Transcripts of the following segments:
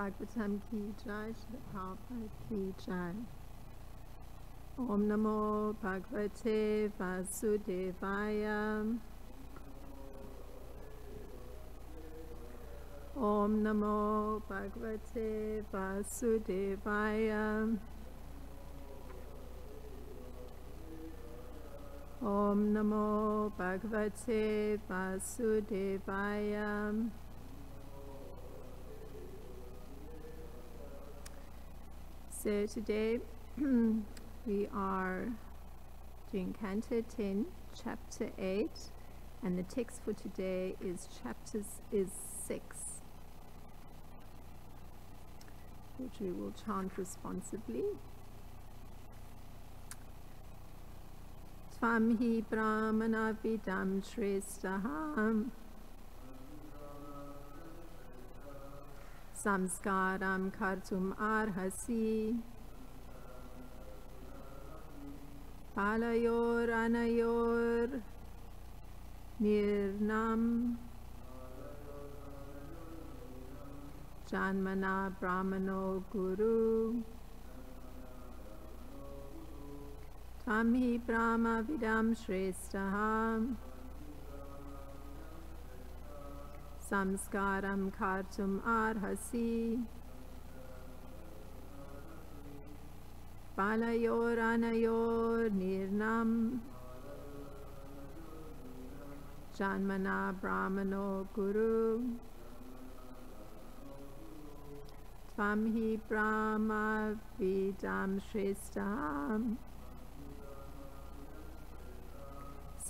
Bhagavatam ki jai, Srila Prabhupada ki jai. Om Namo Bhagavate Vasudevaya. Om Namo Bhagavate Vasudevaya. Om Namo Bhagavate Vasudevaya. So today we are doing Canto 10, Chapter 8, and the text for today is 6, which we will chant responsibly. Tvam hi brahmana vidam shrestaham samskaram kartum arhasi palayor anayor nirnam janmana brahmano guru tvam hi brahma vidam shrestaham samskaram kartum arhasi palayor anayor nirnam janmana brahmano guru tvam hi brahma vidam shrestaham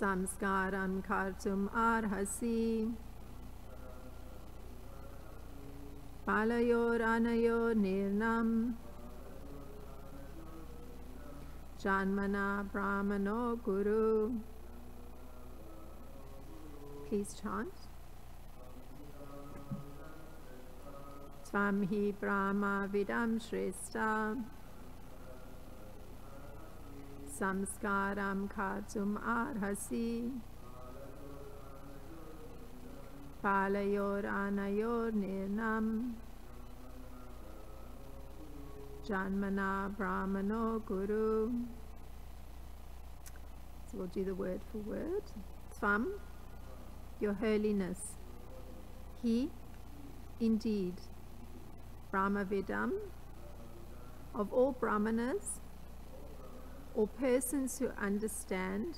samskaram kartum arhasi palayor anayor nirnam janmana brahmano guru. Please chant. Tvam hi brahma vidam shresta samskaram kartum arhasi palayor anayor nirnam janmana brahmano guru. So we'll do the word for word. Tvam, your holiness. He, indeed. Brahmavidam, of all brahmanas or persons who understand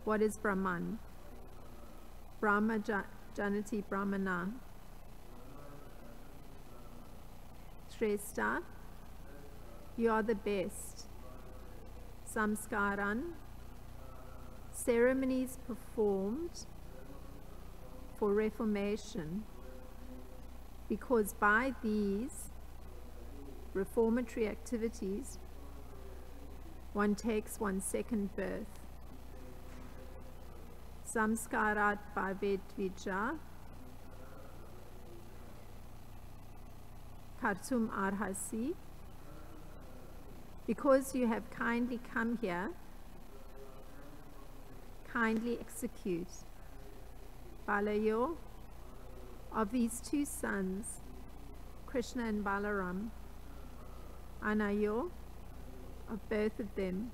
what is Brahman. Brahma Janati Brahmana. Shrestha, you are the best. Samskaran, ceremonies performed for reformation, because by these reformatory activities one takes one's second birth. Samskarat bhavet vija kartum arhasi, because you have kindly come here, kindly execute. Balayo, of these two sons, Krishna and Balaram. Anayo, of both of them.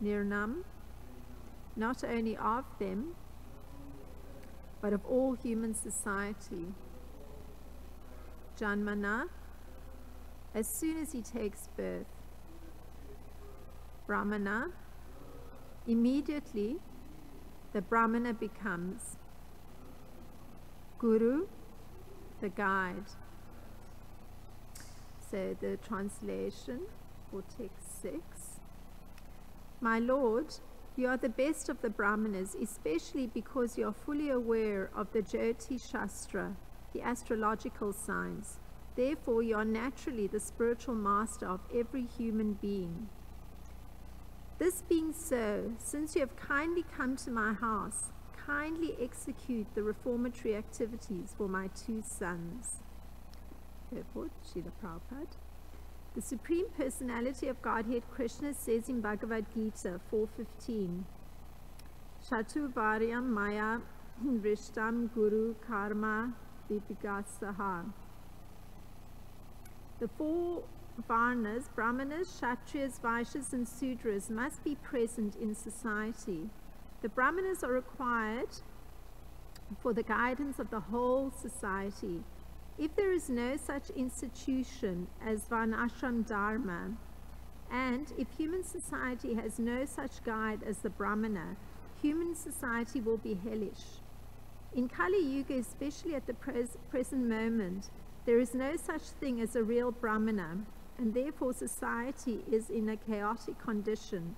Nirnam, not only of them, but of all human society. Janmana, as soon as he takes birth. Brahmana, immediately the Brahmana becomes. Guru, the guide. So the translation for text 6. My Lord, you are the best of the Brahmanas, especially because you are fully aware of the Jyoti Shastra, the astrological signs. Therefore, you are naturally the spiritual master of every human being. This being so, since you have kindly come to my house, kindly execute the reformatory activities for my two sons. Purport, Srila Prabhupada. The Supreme Personality of Godhead Krishna says in Bhagavad Gita 4:15, Shatu Varyam Maya Vrishtam Guru Karma vivigasaha. The four varnas, brahmanas, kshatriyas, vaishyas, and sudras, must be present in society. The brahmanas are required for the guidance of the whole society. If there is no such institution as varnashram dharma, and if human society has no such guide as the brahmana, human society will be hellish. In Kali Yuga, especially at the present moment, there is no such thing as a real brahmana, and therefore society is in a chaotic condition.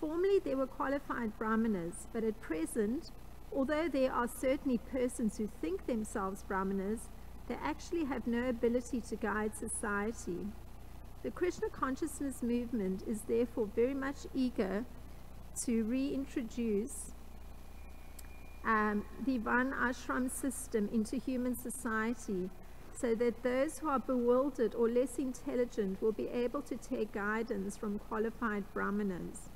Formerly there were qualified brahmanas, but at present, although there are certainly persons who think themselves brahmanas, they actually have no ability to guide society. The Krishna consciousness movement is therefore very much eager to reintroduce the Varna ashram system into human society, so that those who are bewildered or less intelligent will be able to take guidance from qualified brahmanas.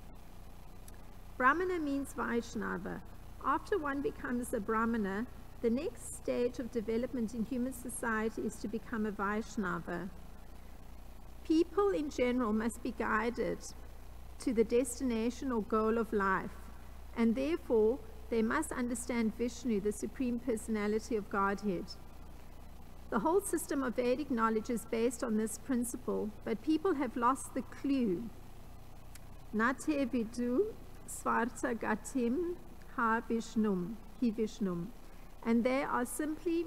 Brahmana means Vaishnava. After one becomes a brahmana, the next stage of development in human society is to become a Vaishnava. People in general must be guided to the destination or goal of life, and therefore they must understand Vishnu, the Supreme Personality of Godhead. The whole system of Vedic knowledge is based on this principle, but people have lost the clue. Nate vidu svarta gatim ha Vishnum, hi Vishnum, and they are simply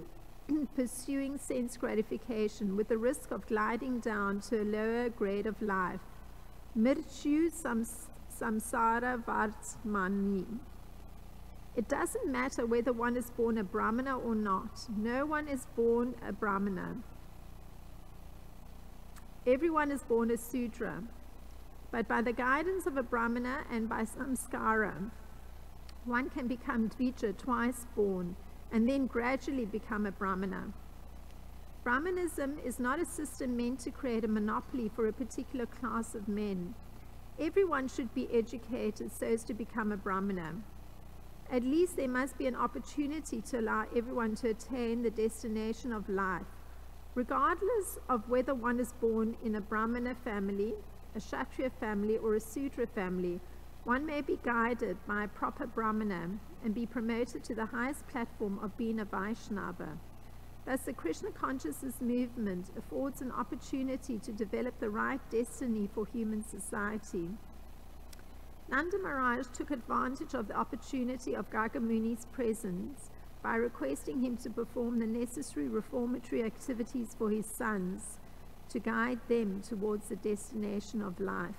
pursuing sense gratification with the risk of gliding down to a lower grade of life. Mirchu samsara vartmani. It doesn't matter whether one is born a brahmana or not. No one is born a brahmana. Everyone is born a sudra. But by the guidance of a brahmana and by samskara, one can become dvija, twice born, and then gradually become a brahmana. Brahmanism is not a system meant to create a monopoly for a particular class of men. Everyone should be educated so as to become a brahmana. At least there must be an opportunity to allow everyone to attain the destination of life. Regardless of whether one is born in a brahmana family, a kshatriya family, or a sudra family, one may be guided by a proper brahmana and be promoted to the highest platform of being a Vaishnava. Thus, the Krishna consciousness movement affords an opportunity to develop the right destiny for human society. Nanda Maharaj took advantage of the opportunity of Gargamuni's presence by requesting him to perform the necessary reformatory activities for his sons to guide them towards the destination of life.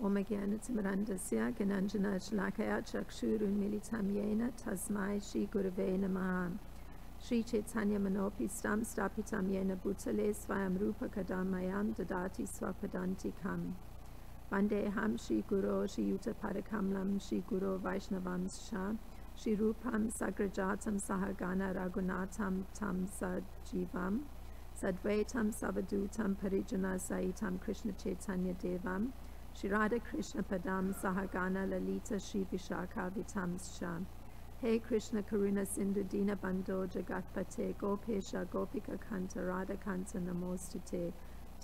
Om Jnanatimrandasya Gyananjana Shalakaya Chakshurunmilitam Yena Tasmai Shri Gurave Namaha. Shri Chaitanya Manopistam Stapitam Yena Bhutale Svayam Rupa Kadamayam Dadati Swapadantikam. Vandeham Shri Guru Shri Yuta Padakamlam Shri Guru Vaishnavamsha Shri Rupam Sagrajatam Sahagana Raghunatam Tam Sajivam Sadvaitam Savadutam Parijana Saitam Krishna Chaitanya Devam Shri Radha Krishna Padam Sahagana Lalita Shri Vishaka Vitamsha. Hey Krishna Karuna Sindhu Dina Bandho Jagatpate Gopesha Gopika Kanta Radha Kanta Namostute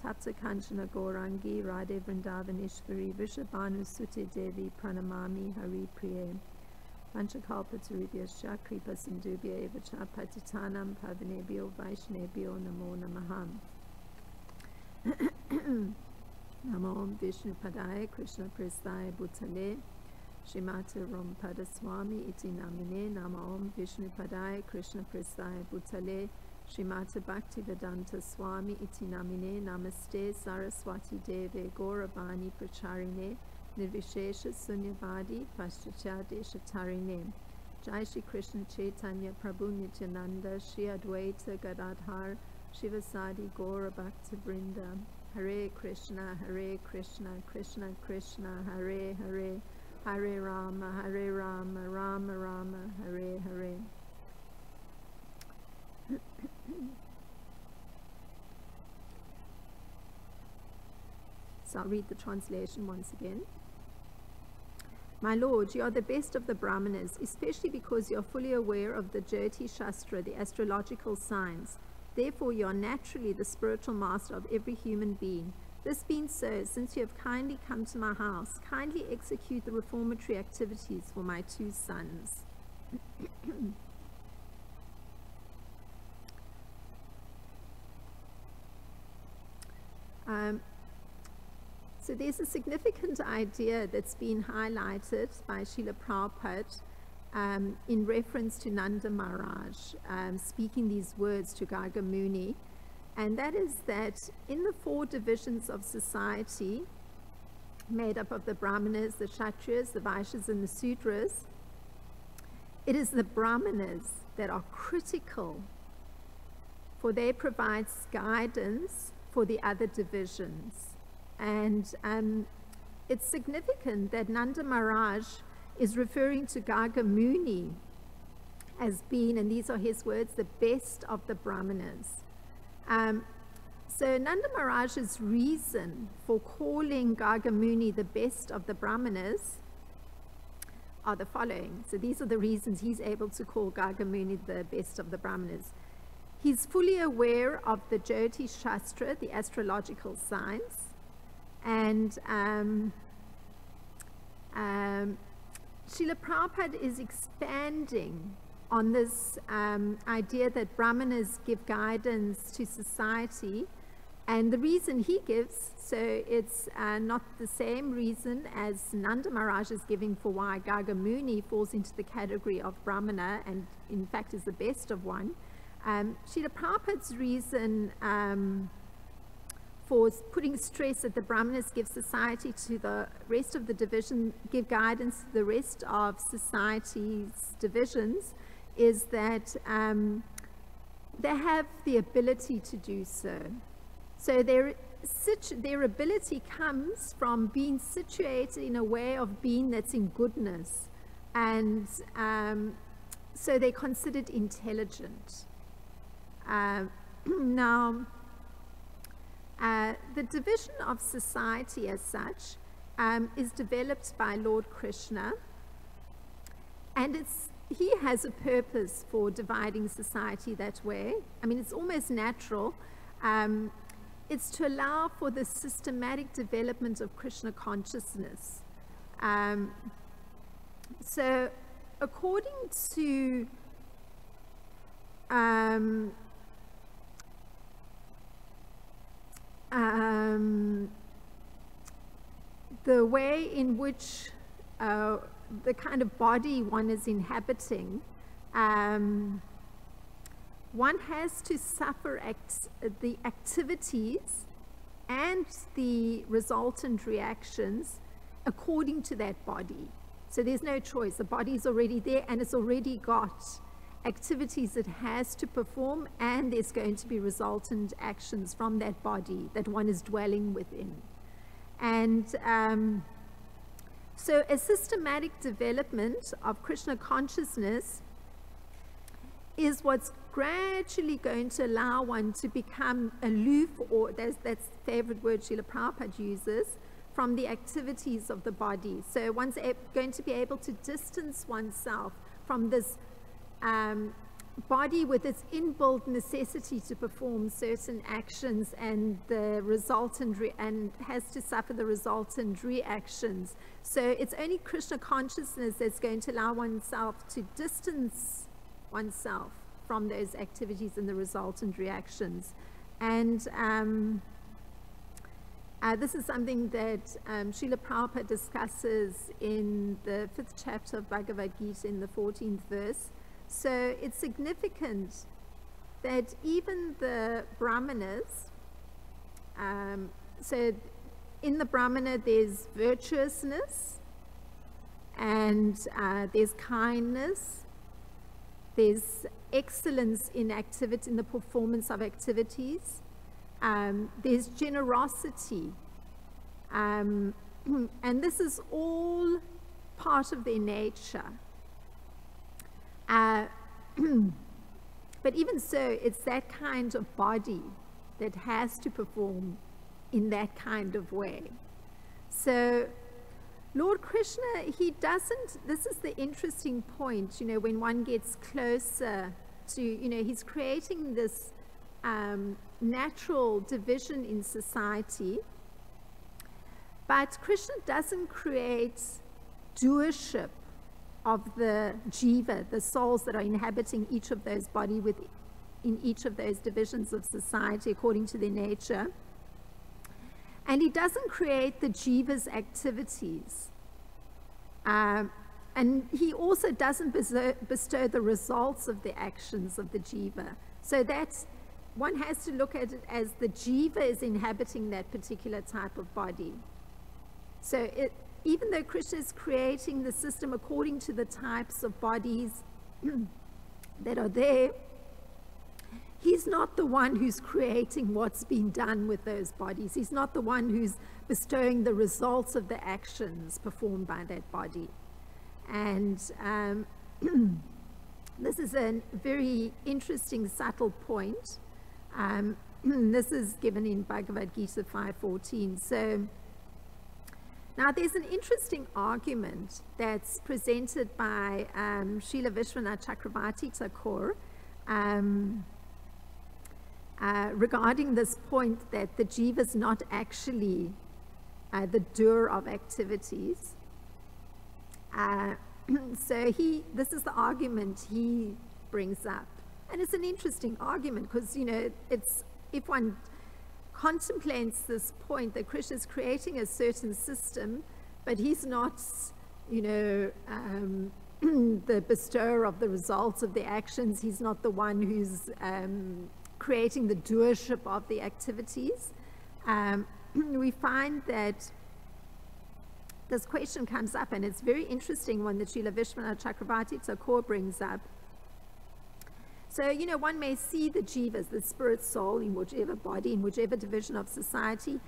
Tapta Kanchana Gaurangi Radhe Vrindavanishvari Vishabhanu Sute Devi Pranamami Hari Priye Panchakalpatarubhyascha Kripa Sindhubhya Evacha Patitanam Pavanebhyo Vaishnebhyo Namo Namaham. Namo Vishnu Padaya Krishna Prasthaya Bhutale Shrimati Rampada Swami Iti Namine. Namo Vishnu Padaya Krishna Prasthaya Bhutale Shrimati Bhaktivedanta Swami Iti Namine. Namaste Saraswati Deve Gauravani Pracharine Nirvishesha Sunyavadi Paschatya Deshatarine. Jai Shri Krishna Chaitanya Prabhu Nityananda Shri Advaita Gadadhar Shivasadi Gaura Bhakta Vrinda. Hare Krishna, Krishna Krishna, Hare Hare, Hare Rama, Rama Rama, Hare Hare. So I'll read the translation once again. My Lord, you are the best of the Brahmanas, especially because you are fully aware of the Jyoti Shastra, the astrological signs. Therefore, you are naturally the spiritual master of every human being. This being so, since you have kindly come to my house, kindly execute the reformatory activities for my 2 sons. So there's a significant idea that's been highlighted by Srila Prabhupada in reference to Nanda Maharaj speaking these words to Garga Muni, and that is that in the 4 divisions of society made up of the Brahmanas, the Kshatriyas, the Vaishyas, and the Sudras, it is the Brahmanas that are critical, for they provide guidance for the other divisions. And it's significant that Nanda Maharaj is referring to Garga Muni as being, and these are his words, the best of the Brahmanas. So Nanda Maharaj's reason for calling Garga Muni the best of the Brahmanas are the following. So these are the reasons he's able to call Garga Muni the best of the Brahmanas. He's fully aware of the Jyoti Shastra, the astrological signs, and Srila Prabhupada is expanding on this idea that Brahmanas give guidance to society, and the reason he gives, so it's not the same reason as Nanda Maharaj is giving for why Garga Muni falls into the category of Brahmana and in fact is the best of one. Srila Prabhupada's reason for putting stress that the Brahmanas give society to the rest of the division, give guidance to the rest of society's divisions, is that they have the ability to do so. So their ability comes from being situated in a way of being that's in goodness, and so they're considered intelligent. Now, the division of society as such is developed by Lord Krishna, and he has a purpose for dividing society that way. I mean, it's almost natural. It's to allow for the systematic development of Krishna consciousness. So according to the way in which the kind of body one is inhabiting, one has to suffer the activities and the resultant reactions according to that body. So there's no choice. The body's already there, and it's already got activities it has to perform, and there's going to be resultant actions from that body that one is dwelling within. And so a systematic development of Krishna consciousness is what's gradually going to allow one to become aloof, or that's the favorite word Srila Prabhupada uses, from the activities of the body. So one's going to be able to distance oneself from this body with its inbuilt necessity to perform certain actions and the resultant and has to suffer the resultant reactions. So it's only Krishna consciousness that's going to allow oneself to distance oneself from those activities and the resultant reactions. And this is something that Srila Prabhupada discusses in the 5th chapter of Bhagavad Gita in the 14th verse. So it's significant that even the Brahmanas, so in the Brahmana there's virtuousness, and there's kindness, there's excellence in activity, in the performance of activities, there's generosity, and this is all part of their nature. But even so, it's that kind of body that has to perform in that kind of way. So Lord Krishna, he doesn't, this is the interesting point, when one gets closer to, he's creating this natural division in society, but Krishna doesn't create doership of the jiva, the souls that are inhabiting each of those bodies in each of those divisions of society according to their nature. And he doesn't create the jiva's activities. And he also doesn't bestow the results of the actions of the jiva. So that's, one has to look at it as the jiva is inhabiting that particular type of body. So even though Krishna is creating the system according to the types of bodies that are there, he's not the one who's creating what's being done with those bodies. He's not the one who's bestowing the results of the actions performed by that body. And this is a very interesting, subtle point. This is given in Bhagavad Gita 5:14. So now there's an interesting argument that's presented by Srila Vishwanath Chakravarti Thakur regarding this point that the jiva is not actually the doer of activities. So this is the argument he brings up. And it's an interesting argument because, it's, if one contemplates this point that Krishna is creating a certain system, but he's not, the bestower of the results of the actions. He's not the one who's creating the doership of the activities. We find that this question comes up, and it's a very interesting one that Srila Vishwanath Chakravarti Thakur brings up. So, one may see the jivas, the spirit soul, in whichever body, in whichever division of society,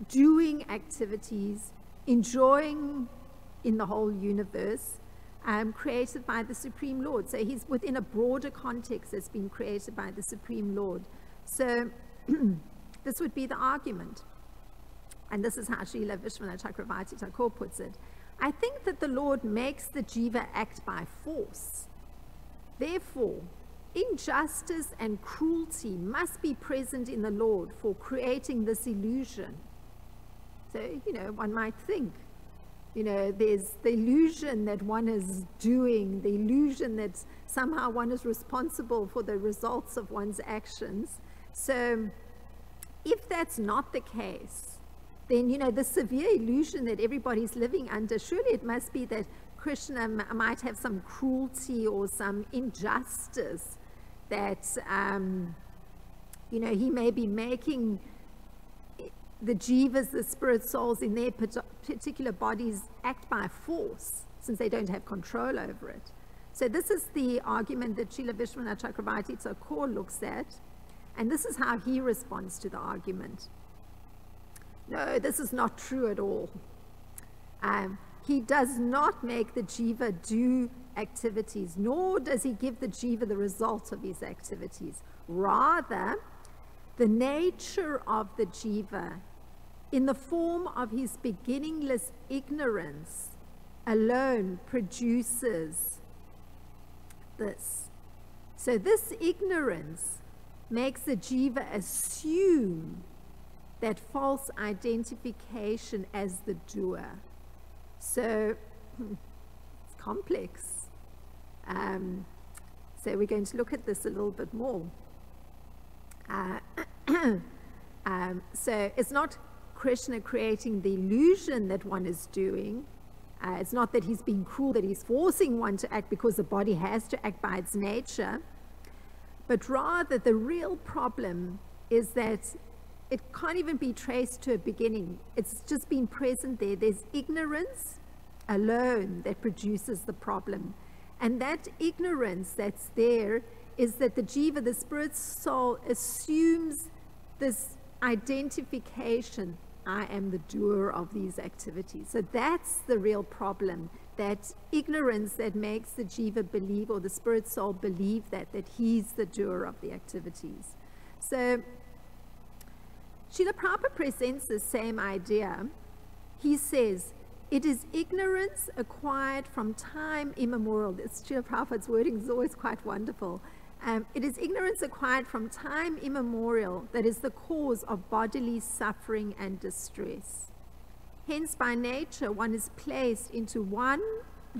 doing activities, enjoying in the whole universe, created by the Supreme Lord. So he's within a broader context that's been created by the Supreme Lord. So this would be the argument. And this is how Srila Vishwanath Chakravarti Thakur puts it. I think that the Lord makes the jiva act by force. Therefore, injustice and cruelty must be present in the Lord for creating this illusion. So, one might think, there's the illusion that one is doing, the illusion that somehow one is responsible for the results of one's actions. So, if that's not the case, then, the severe illusion that everybody's living under, surely it must be that Krishna might have some cruelty or some injustice that, he may be making the jivas, the spirit souls in their particular bodies act by force, since they don't have control over it. So this is the argument that Srila Vishwanath Chakravarti Thakur looks at, and this is how he responds to the argument. No, this is not true at all. He does not make the jiva do activities, nor does he give the jiva the result of his activities. Rather, the nature of the jiva, in the form of his beginningless ignorance, alone produces this. So this ignorance makes the jiva assume that false identification as the doer. So it's complex. So we're going to look at this a little bit more. So it's not Krishna creating the illusion that one is doing. It's not that he's being cruel, that he's forcing one to act because the body has to act by its nature. But rather, the real problem is that it can't even be traced to a beginning. It's just been present there. There's ignorance alone that produces the problem. And that ignorance that's there is that the jiva, the spirit soul, assumes this identification. I am the doer of these activities. So that's the real problem, that ignorance that makes the jiva believe, or the spirit soul believe, that he's the doer of the activities. So Srila Prabhupada presents the same idea. He says, it is ignorance acquired from time immemorial. Srila Prabhupada's wording is always quite wonderful. It is ignorance acquired from time immemorial that is the cause of bodily suffering and distress. Hence, by nature, one is placed into one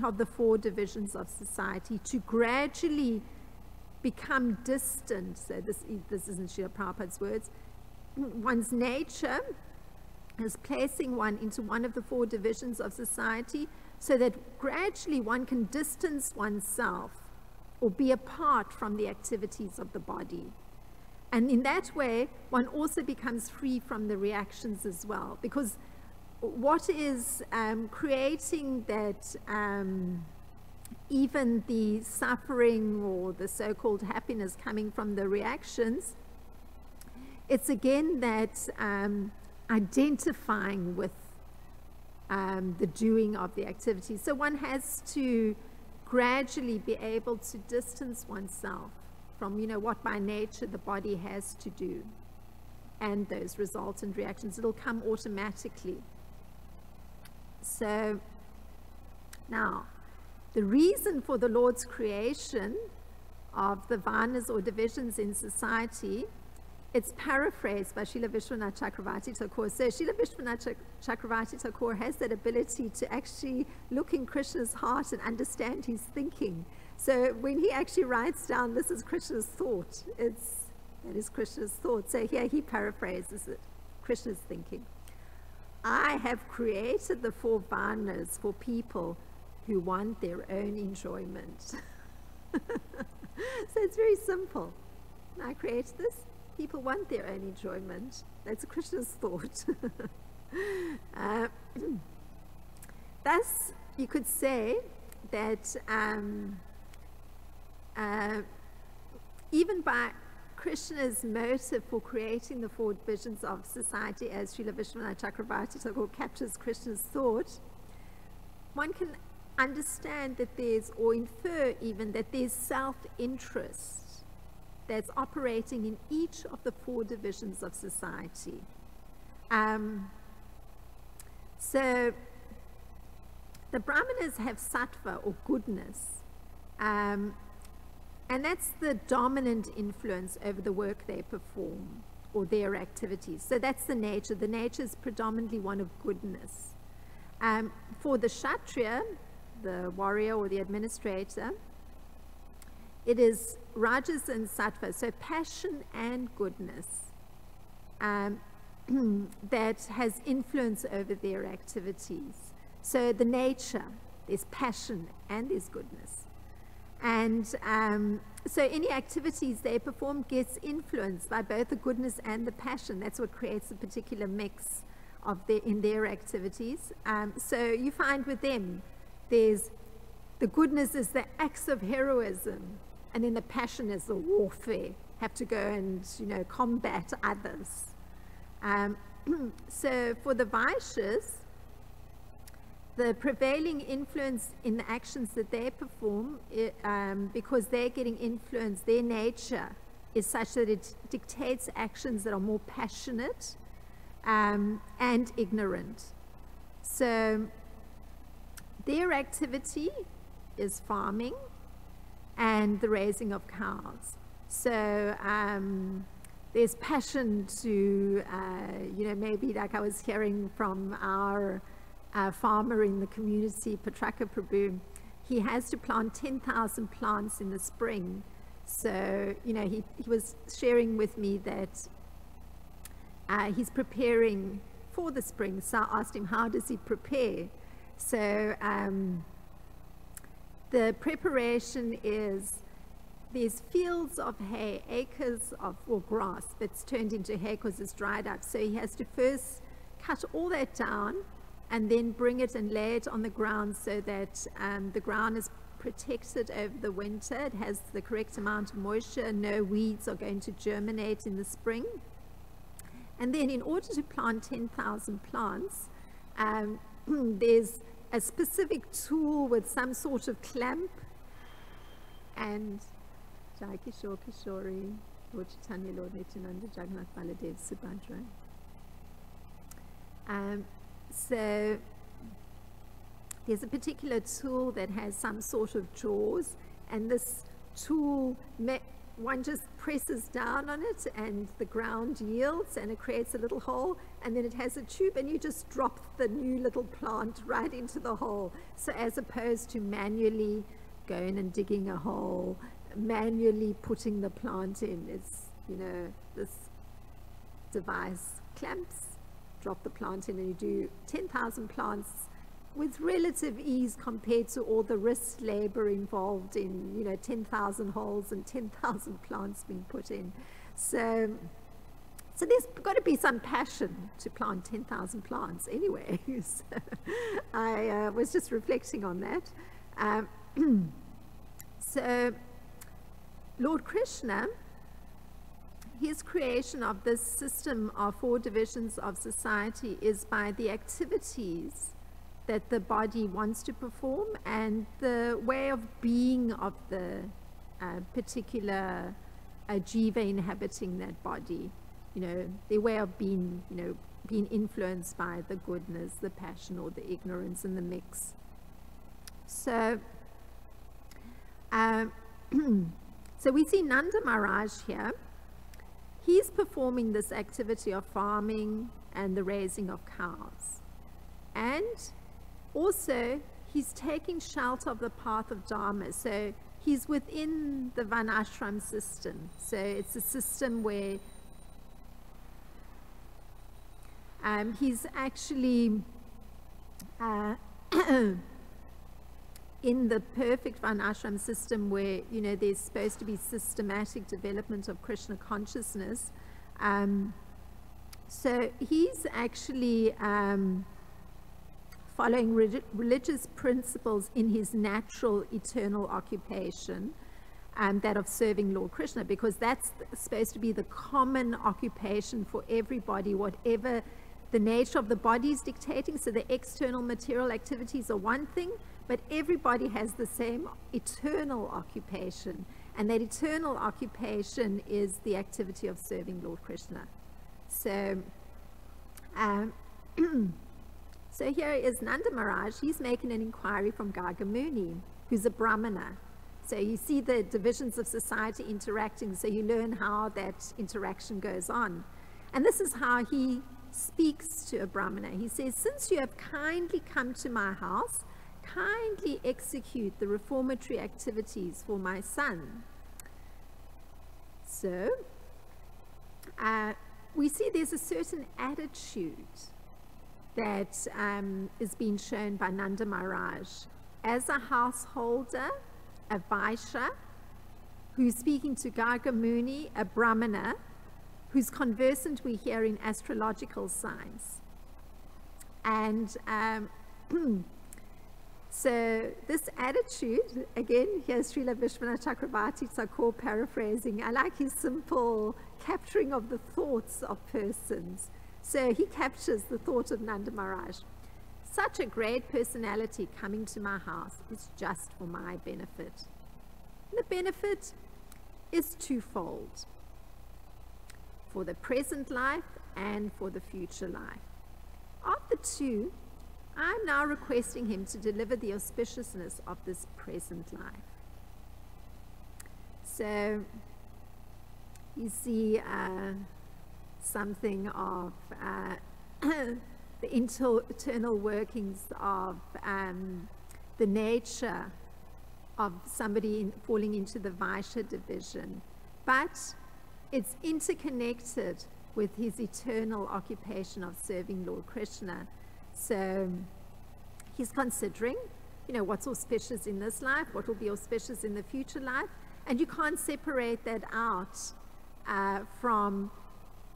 of the four divisions of society to gradually become distant. So this isn't Srila Prabhupada's words. One's nature is placing one into one of the four divisions of society so that gradually one can distance oneself or be apart from the activities of the body. And in that way, one also becomes free from the reactions as well. Because what is creating that even the suffering or the so-called happiness coming from the reactions, it's again that identifying with the doing of the activity. So one has to gradually be able to distance oneself from, what by nature the body has to do and those resultant reactions. It'll come automatically. So now, the reason for the Lord's creation of the varnas or divisions in society, it's paraphrased by Srila Vishwanath Chakravarti Thakur. So Srila Vishwanath Chakravarti Thakur has that ability to actually look in Krishna's heart and understand his thinking. So when he actually writes down, this is Krishna's thought, that is Krishna's thought. So here he paraphrases it, Krishna's thinking. I have created the four varnas for people who want their own enjoyment. So it's very simple. I created this. People want their own enjoyment. That's Krishna's thought. Thus, you could say that even by Krishna's motive for creating the four divisions of society, as Srila Vishwanath Chakravarti Thakur captures Krishna's thought, one can understand that there's, or infer even, that there's self-interest that's operating in each of the four divisions of society. So the Brahmanas have sattva, or goodness, and that's the dominant influence over the work they perform or their activities. So that's the nature. The nature is predominantly one of goodness. For the Kshatriya, the warrior or the administrator, it is rajas and sattva, so passion and goodness, that has influence over their activities. So the nature, there's passion and there's goodness. And so any activities they perform gets influenced by both the goodness and the passion. That's what creates a particular mix of in their activities. So you find with them, there's the goodness is the acts of heroism, and then the passion is the warfare, have to go and, combat others. So for the Vaishyas, the prevailing influence in the actions that they perform, because they're getting influence, their nature is such that it dictates actions that are more passionate and ignorant. So their activity is farming and the raising of cows. So there's passion to, maybe like I was hearing from our farmer in the community, Patraka Prabhu, he has to plant 10,000 plants in the spring. So, he was sharing with me that he's preparing for the spring. So I asked him, how does he prepare? So the preparation is, there's fields of hay, acres of grass that's turned into hay because it's dried up. So he has to first cut all that down and then bring it and lay it on the ground so that the ground is protected over the winter. It has the correct amount of moisture. No weeds are going to germinate in the spring. And then in order to plant 10,000 plants, there's a specific tool with some sort of clamp. And Jai Kishore Kishori, Lord Chaitanya, Lord Nityananda, Jagannath Baladev, Subhadra. So there's a particular tool that has some sort of jaws, and this tool, one just presses down on it and the ground yields and it creates a little hole, and then it has a tube and you just drop the new little plant right into the hole. So as opposed to manually going and digging a hole, manually putting the plant in, it's, you know, this device clamps, drop the plant in, and you do 10,000 plants with relative ease compared to all the wrist labor involved in, you know, 10,000 holes and 10,000 plants being put in. So there's got to be some passion to plant 10,000 plants anyway. So I was just reflecting on that. So Lord Krishna, his creation of this system of 4 divisions of society is by the activities that the body wants to perform and the way of being of the particular jiva inhabiting that body. You know, their way of being, you know, being influenced by the goodness, the passion, or the ignorance in the mix. So, so we see Nanda Maharaj here. He's performing this activity of farming and the raising of cows. And also, he's taking shelter of the path of Dharma. So he's within the Varnashram system. So it's a system where he's actually in the perfect Varnashram system where, you know, there's supposed to be systematic development of Krishna consciousness. So he's actually following religious principles in his natural eternal occupation, that of serving Lord Krishna, because that's supposed to be the common occupation for everybody, whatever the nature of the body is dictating. So the external material activities are one thing, but everybody has the same eternal occupation, and that eternal occupation is the activity of serving Lord Krishna. So so here is Nanda Maharaj. He's making an inquiry from Gargamuni, who's a Brahmana. So you see the divisions of society interacting, so you learn how that interaction goes on. And this is how he speaks to a Brahmana. He says, since you have kindly come to my house, kindly execute the reformatory activities for my son. So we see there's a certain attitude that is being shown by Nanda Maharaj as a householder, a Vaishya, who's speaking to Gargamuni, a Brahmana, who's conversant, we hear, in astrological signs. And so this attitude, again, here's Srila Vishwanath Chakravarti Thakur paraphrasing. I like his simple capturing of the thoughts of persons. So he captures the thought of Nanda Maharaj. Such a great personality coming to my house is just for my benefit. The benefit is twofold: for the present life and for the future life. Of the two, I'm now requesting him to deliver the auspiciousness of this present life. So you see something of the internal workings of the nature of somebody falling into the Vaishya division, but it's interconnected with his eternal occupation of serving Lord Krishna. So he's considering, you know, what's auspicious in this life, what will be auspicious in the future life, and you can't separate that out from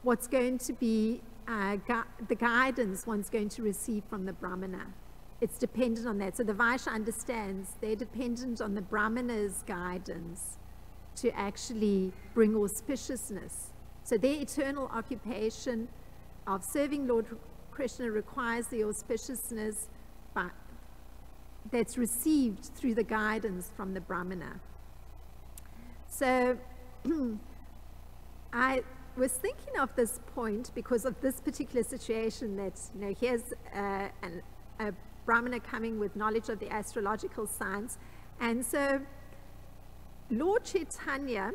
what's going to be the guidance one's going to receive from the Brahmana. It's dependent on that. So the Vaishya understands they're dependent on the Brahmana's guidance to actually bring auspiciousness. So their eternal occupation of serving Lord Krishna requires the auspiciousness that's received through the guidance from the Brahmana. So was thinking of this point because of this particular situation that, here's a Brahmana coming with knowledge of the astrological signs. And so Lord Chaitanya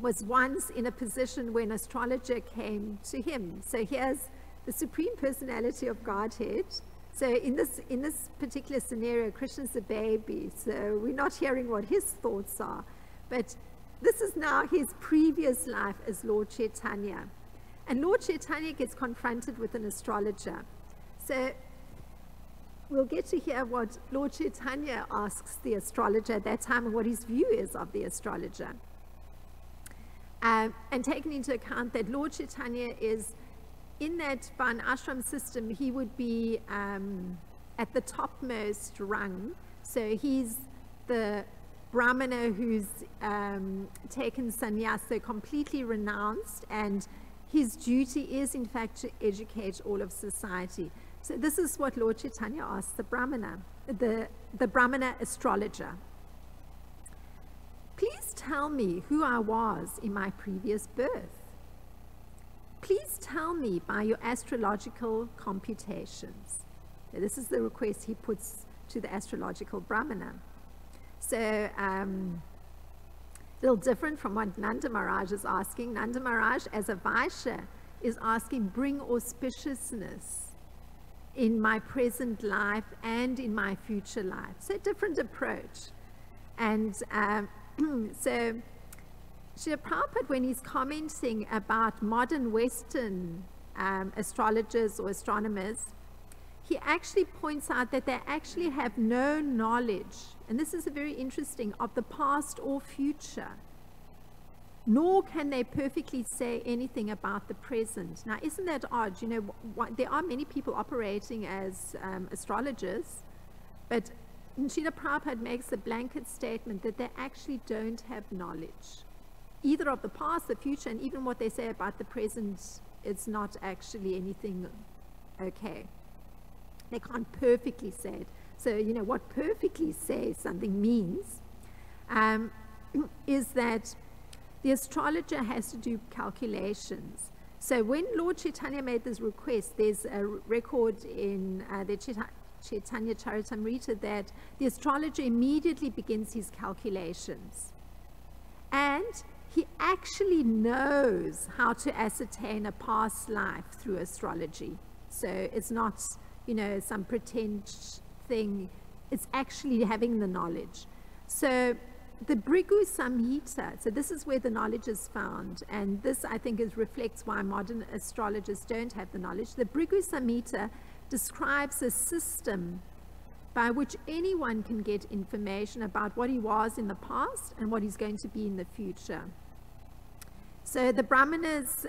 was once in a position when an astrologer came to him. So here's the Supreme Personality of Godhead. So in this particular scenario, Krishna's a baby, so we're not hearing what his thoughts are. But this is now his previous life as Lord Chaitanya. And Lord Chaitanya gets confronted with an astrologer. So we'll get to hear what Lord Chaitanya asks the astrologer at that time and what his view is of the astrologer. And taking into account that Lord Chaitanya is in that Varna ashram system, he would be at the topmost rung. So he's the Brahmana who's taken sannyas, so completely renounced, and his duty is in fact to educate all of society. So this is what Lord Chaitanya asks the Brahmana, the Brahmana astrologer. Please tell me who I was in my previous birth. Please tell me by your astrological computations. So this is the request he puts to the astrological Brahmana. So a little different from what Nanda Maharaj is asking. Nanda Maharaj, as a Vaishya, is asking, bring auspiciousness in my present life and in my future life. So different approach. And so Srila Prabhupada, when he's commenting about modern Western astrologers or astronomers, he actually points out that they actually have no knowledge, and this is very interesting, of the past or future, nor can they perfectly say anything about the present. Now, isn't that odd? There are many people operating as astrologers, but Srila Prabhupada makes a blanket statement that they actually don't have knowledge, either of the past, the future, and even what they say about the present, it's not actually anything okay. They can't perfectly say it. So, what perfectly say something means is that the astrologer has to do calculations. So when Lord Chaitanya made this request, there's a record in the Chaitanya Charitamrita that the astrologer immediately begins his calculations. And he actually knows how to ascertain a past life through astrology. So it's not, some pretend thing. It's actually having the knowledge. So the Bhrigu Samhita, so this is where the knowledge is found, and this I think reflects why modern astrologers don't have the knowledge. The Bhrigu Samhita describes a system by which anyone can get information about what he was in the past and what he's going to be in the future. So the Brahmanas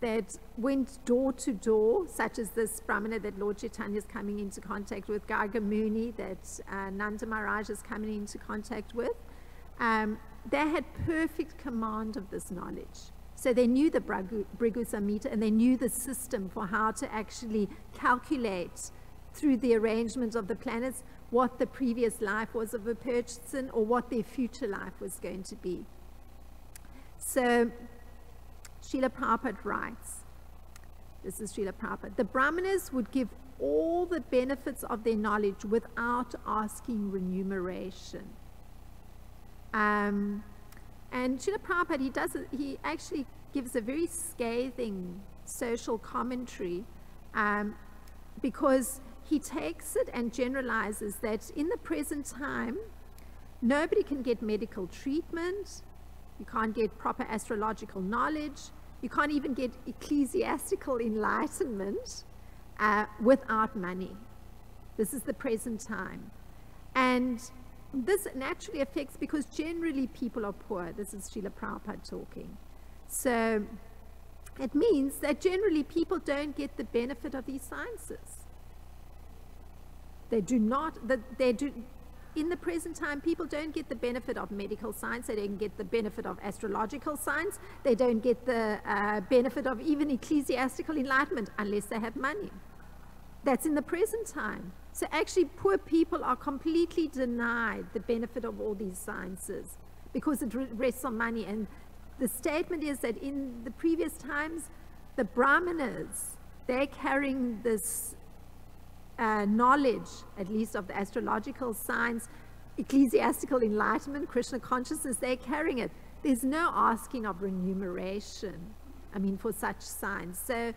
that went door to door, such as this Brahmana that Lord Chaitanya is coming into contact with, Garga Muni that Nanda Maharaj is coming into contact with, they had perfect command of this knowledge. So they knew the Bhrigu Samhita, and they knew the system for how to actually calculate through the arrangement of the planets what the previous life was of a person or what their future life was going to be. So Srila Prabhupada writes, this is Srila Prabhupada, the Brahmanas would give all the benefits of their knowledge without asking remuneration. And Srila Prabhupada, he actually gives a very scathing social commentary because he takes it and generalizes that in the present time, nobody can get medical treatment, you can't get proper astrological knowledge, you can't even get ecclesiastical enlightenment without money. This is the present time. And this naturally affects, because generally people are poor. This is Srila Prabhupada talking. So it means that generally people don't get the benefit of these sciences. They do not, in the present time, people don't get the benefit of medical science. They don't get the benefit of astrological science. They don't get the benefit of even ecclesiastical enlightenment unless they have money. That's in the present time. So actually poor people are completely denied the benefit of all these sciences because it rests on money. And the statement is that in the previous times, the Brahmanas, they're carrying this knowledge, at least of the astrological signs, ecclesiastical enlightenment, Krishna consciousness, they're carrying it. There's no asking of remuneration, for such signs. So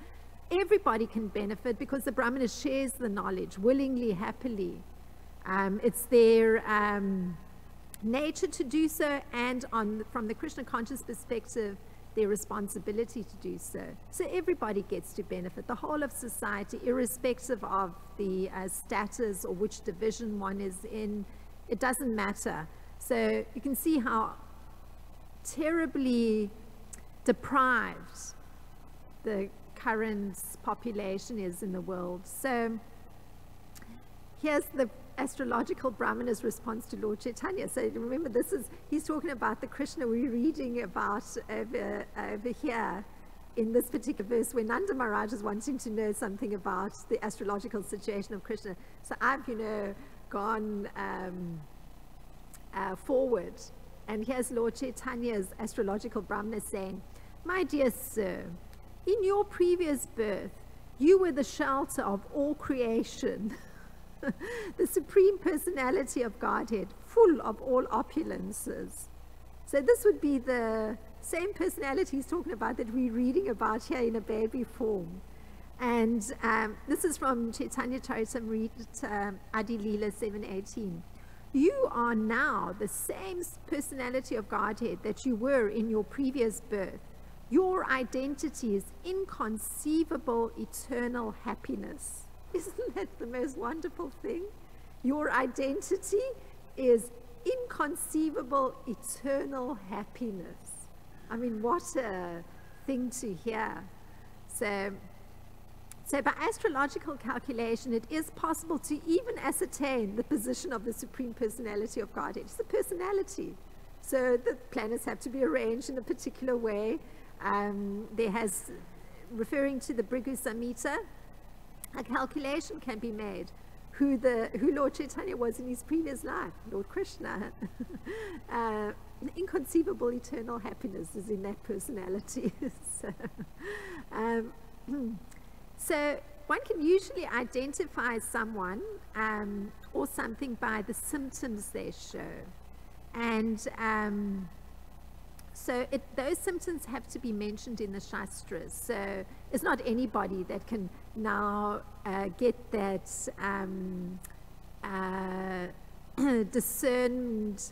everybody can benefit because the Brahmana shares the knowledge willingly, happily. It's their nature to do so, and from the Krishna conscious perspective, their responsibility to do so. So everybody gets to benefit, the whole of society, irrespective of the status or which division one is in. It doesn't matter. So you can see how terribly deprived the current population is in the world. So here's the astrological Brahmana's response to Lord Chaitanya. So remember, he's talking about the Krishna we're reading about over here in this particular verse, where Nanda Maharaj is wanting to know something about the astrological situation of Krishna. So I've, gone forward, and here's Lord Chaitanya's astrological Brahmana saying, "My dear sir, in your previous birth, you were the shelter of all creation, the Supreme Personality of Godhead, full of all opulences." So this would be the same personality he's talking about that we're reading about here in a baby form. And this is from Chaitanya Charitamrita Adi Leela 7:18. "You are now the same personality of Godhead that you were in your previous birth. Your identity is inconceivable eternal happiness." Isn't that the most wonderful thing? Your identity is inconceivable eternal happiness. What a thing to hear. So by astrological calculation, it is possible to even ascertain the position of the Supreme Personality of Godhead. It's a personality. So the planets have to be arranged in a particular way. Referring to the Bhrigu Samhita, a calculation can be made who Lord Chaitanya was in his previous life, Lord Krishna. Inconceivable eternal happiness is in that personality. So one can usually identify someone or something by the symptoms they show. And those symptoms have to be mentioned in the Shastras. So it's not anybody that can now get that discerned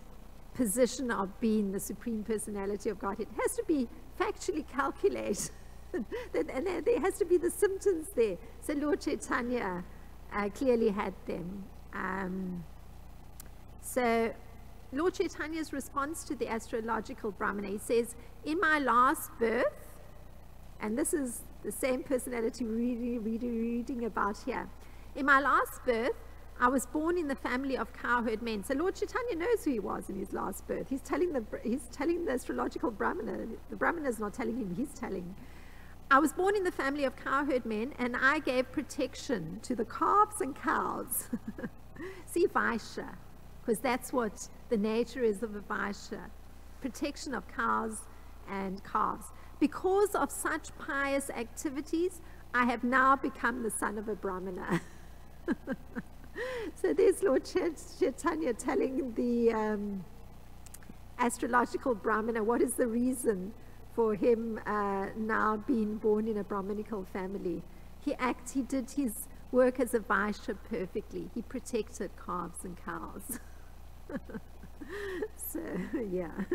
position of being the Supreme Personality of Godhead. It has to be factually calculated. And there has to be the symptoms there. So Lord Chaitanya clearly had them. So Lord Chaitanya's response to the astrological Brahmana, he says, "In my last birth," and this is the same personality we're reading about here, "in my last birth, I was born in the family of cowherd men." So Lord Chaitanya knows who he was in his last birth. He's telling the astrological Brahmana. The Brahmana is not telling him, he's telling. "I was born in the family of cowherd men, and I gave protection to the calves and cows." See, Vaishya, because that's what the nature is of a Vaishya, protection of cows and calves. "Because of such pious activities, I have now become the son of a Brahmana." So there's Lord Chaitanya telling the astrological Brahmana what is the reason for him now being born in a Brahmanical family. He did his work as a Vaishya perfectly. He protected calves and cows. So, yeah.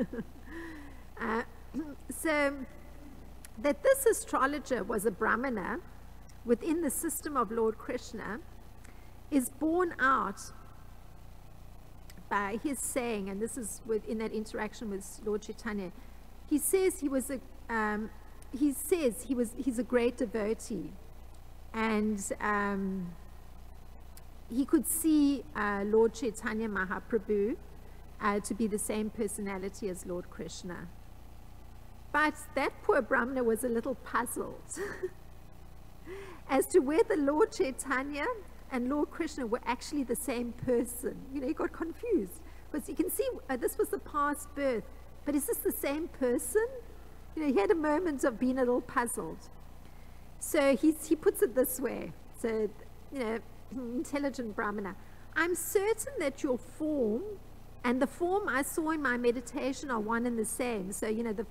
So that this astrologer was a Brahmana within the system of Lord Krishna is borne out by his saying, and this is within that interaction with Lord Chaitanya. He says he's a great devotee, and he could see Lord Chaitanya Mahaprabhu to be the same personality as Lord Krishna. But that poor Brahmana was a little puzzled as to whether Lord Chaitanya and Lord Krishna were actually the same person. He got confused. Because you can see this was the past birth. But is this the same person? he had a moment of being a little puzzled. So he puts it this way. So, intelligent Brahmana, I'm certain that your form and the form I saw in my meditation are one and the same. So, the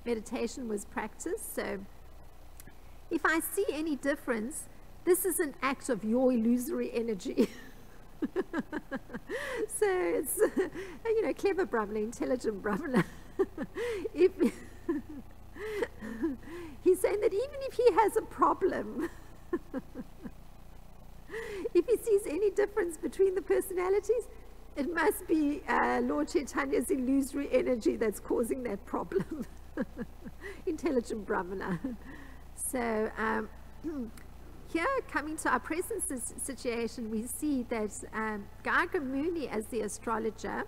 meditation was practice. So if I see any difference, this is an act of your illusory energy. So it's, clever Brahmana, intelligent Brahmana. He's saying that even if he has a problem, if he sees any difference between the personalities, it must be Lord Chaitanya's illusory energy that's causing that problem. Intelligent Brahmana. So here, coming to our present situation, we see that Garga Muni, as the astrologer,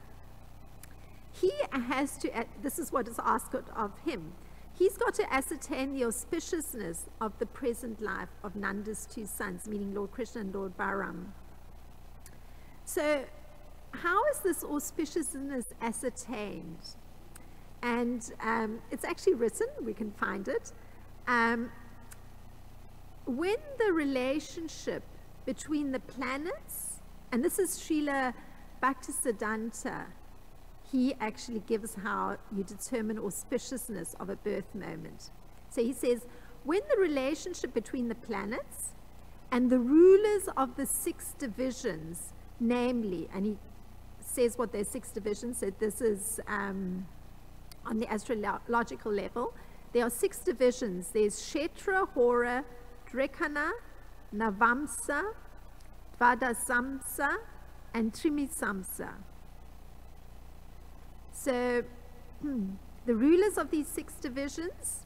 he has to, this is what is asked of him, he's got to ascertain the auspiciousness of the present life of Nanda's two sons, meaning Lord Krishna and Lord Balaram. So how is this auspiciousness ascertained? And it's actually written, we can find it. When the relationship between the planets, and this is Srila Bhaktisiddhanta, he actually gives how you determine auspiciousness of a birth moment. So he says, when the relationship between the planets and the rulers of the 6 divisions, namely, and he says what those 6 divisions, so this is on the astrological level, there are 6 divisions. There's Kshetra, Hora, Drekana, Navamsa, Dvadasamsa, and Trimisamsa. So the rulers of these 6 divisions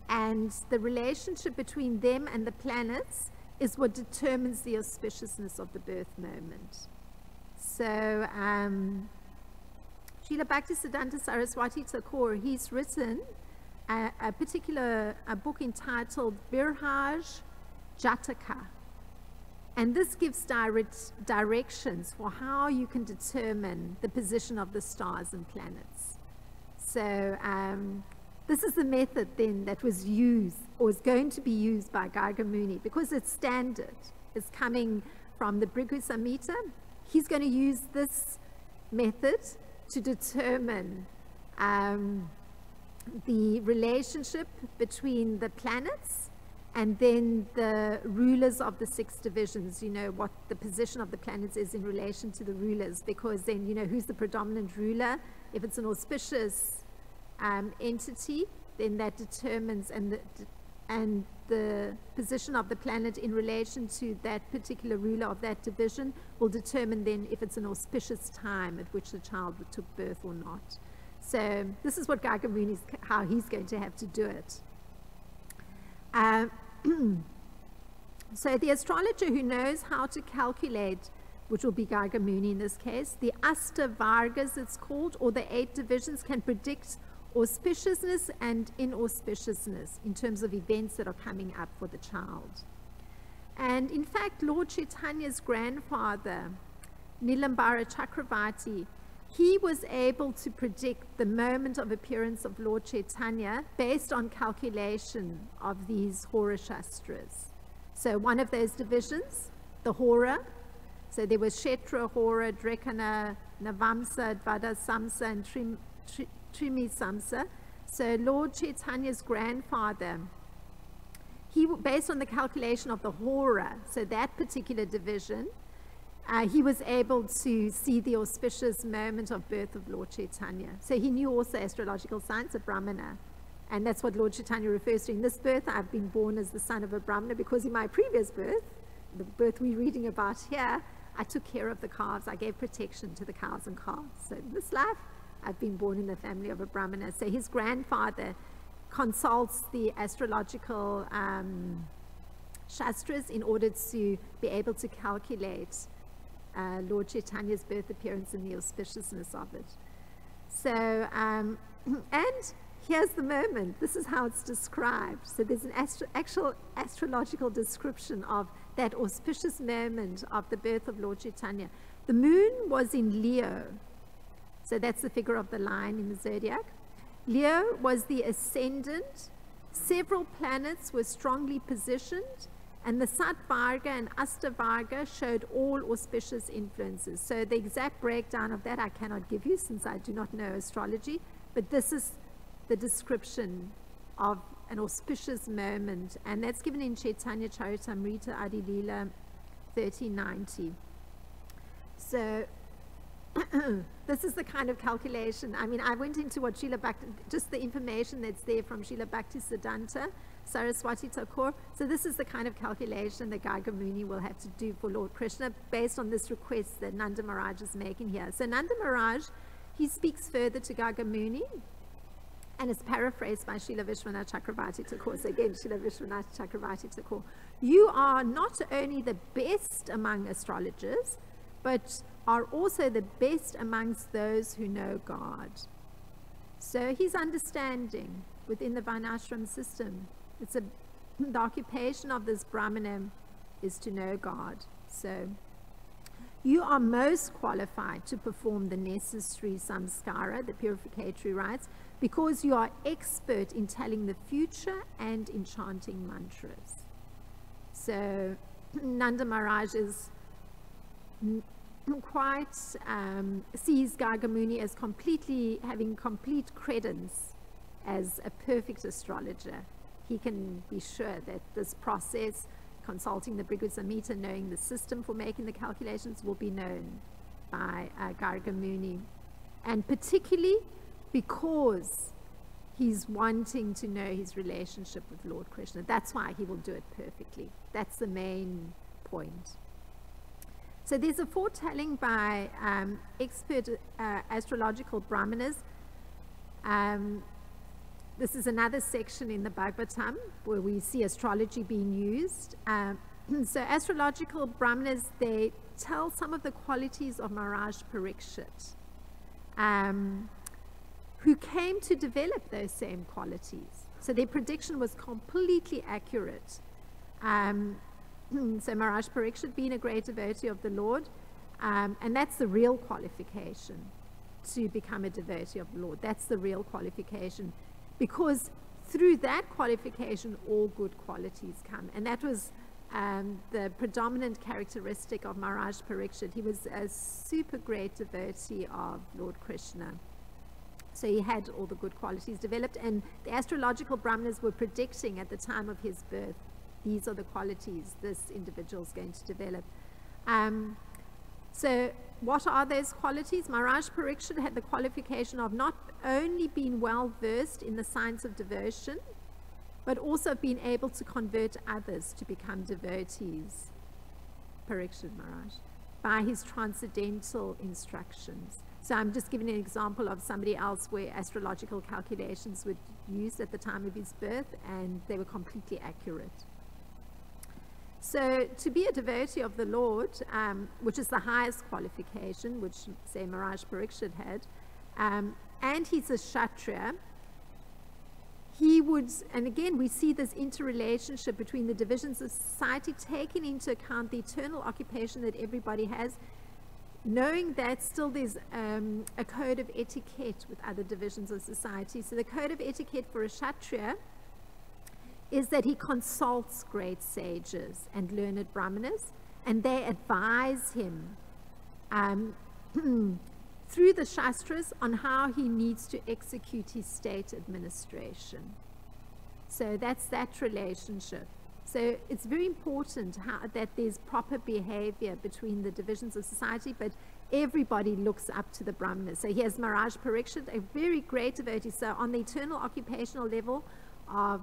and the relationship between them and the planets is what determines the auspiciousness of the birth moment. So Srila Bhaktisiddhanta Saraswati Thakur, he's written a particular book entitled Virhaj Jataka. And this gives directions for how you can determine the position of the stars and planets. So this is the method then that was used, or is going to be used by Garga Muni, because it's standard. It's coming from the Bhrigu Samhita. He's going to use this method to determine the relationship between the planets and then the rulers of the 6 divisions, what the position of the planets is in relation to the rulers, because then, who's the predominant ruler. If it's an auspicious entity, then that determines, and the position of the planet in relation to that particular ruler of that division will determine then if it's an auspicious time at which the child took birth or not. So this is what Garga Muni, how he's going to have to do it. So the astrologer who knows how to calculate, which will be Garga Muni in this case, the Asta Vargas it's called, or the 8 divisions, can predict auspiciousness and inauspiciousness in terms of events that are coming up for the child. And in fact, Lord Chaitanya's grandfather, Nilambara Chakravarti, he was able to predict the moment of appearance of Lord Chaitanya based on calculation of these Hora Shastras. So one of those divisions, the Hora, so there was Kshetra, Hora, Drekana, Navamsa, Dvadasamsa, and Trimisamsa. So Lord Chaitanya's grandfather, he, based on the calculation of the Hora, so that particular division, he was able to see the auspicious moment of birth of Lord Chaitanya. So he knew also astrological science, a Brahmana. And that's what Lord Chaitanya refers to. In this birth, I've been born as the son of a Brahmana, because in my previous birth, the birth we're reading about here, I took care of the calves. I gave protection to the cows and calves. So in this life, I've been born in the family of a Brahmana. So his grandfather consults the astrological Shastras in order to be able to calculate Lord Chaitanya's birth appearance and the auspiciousness of it. So, and here's the moment. This is how it's described. So there's an actual astrological description of that auspicious moment of the birth of Lord Chaitanya. The moon was in Leo. So that's the figure of the lion in the zodiac. Leo was the ascendant. Several planets were strongly positioned, and the Satvarga and Astavarga showed all auspicious influences. So the exact breakdown of that I cannot give you since I do not know astrology, but this is the description of an auspicious moment, and that's given in Chaitanya Charitamrita Adi Leela 1390. So this is the kind of calculation. I mean, I went into what Srila Bhakti, just the information that's there from Srila Bhaktisiddhanta Saraswati Thakur. So this is the kind of calculation that Garga Muni will have to do for Lord Krishna based on this request that Nanda Maharaj is making here. So Nanda Maharaj, he speaks further to Garga Muni, and it's paraphrased by Srila Vishwanath Chakravarti Thakur. So again, Srila Vishwanath Chakravarti Thakur. You are not only the best among astrologers, but are also the best amongst those who know God. So his understanding within the Varnashram system, the occupation of this Brahmana is to know God. So you are most qualified to perform the necessary samskara, the purificatory rites, because you are expert in telling the future and in chanting mantras. So Nanda Maharaj is quite sees Garga Muni as having complete credence as a perfect astrologer. He can be sure that this process, consulting the Bhrigu Samhita, knowing the system for making the calculations, will be known by Garga Muni, and particularly because he's wanting to know his relationship with Lord Krishna. That's why he will do it perfectly. That's the main point. So there's a foretelling by expert astrological brahmanas. This is another section in the Bhagavatam where we see astrology being used. So astrological brahmanas, they tell some of the qualities of Maharaj Parikshit, who came to develop those same qualities. So their prediction was completely accurate. So Maharaj Parikshit being a great devotee of the Lord, and that's the real qualification to become a devotee of the Lord. That's the real qualification, because through that qualification all good qualities come. And that was the predominant characteristic of Maharaj Parikshit. He was a super great devotee of Lord Krishna. So he had all the good qualities developed, and the astrological brahmanas were predicting at the time of his birth, these are the qualities this individual is going to develop. So what are those qualities? Maharaj Parikshit had the qualification of not only being well versed in the science of devotion, but also being able to convert others to become devotees, Parikshit Maharaj, by his transcendental instructions. So I'm just giving an example of somebody else where astrological calculations were used at the time of his birth, and they were completely accurate. So to be a devotee of the Lord, which is the highest qualification, which say Maharaj Parikshit had, and he's a Kshatriya, he would, and again we see this interrelationship between the divisions of society, taking into account the eternal occupation that everybody has, knowing that still there's a code of etiquette with other divisions of society. So the code of etiquette for a Kshatriya is that he consults great sages and learned brahmanas, and they advise him through the Shastras on how he needs to execute his state administration. So that's that relationship. So it's very important that there's proper behavior between the divisions of society, but everybody looks up to the brahmanas. So here's Maharaj Parikshit, a very great devotee. So on the eternal occupational level of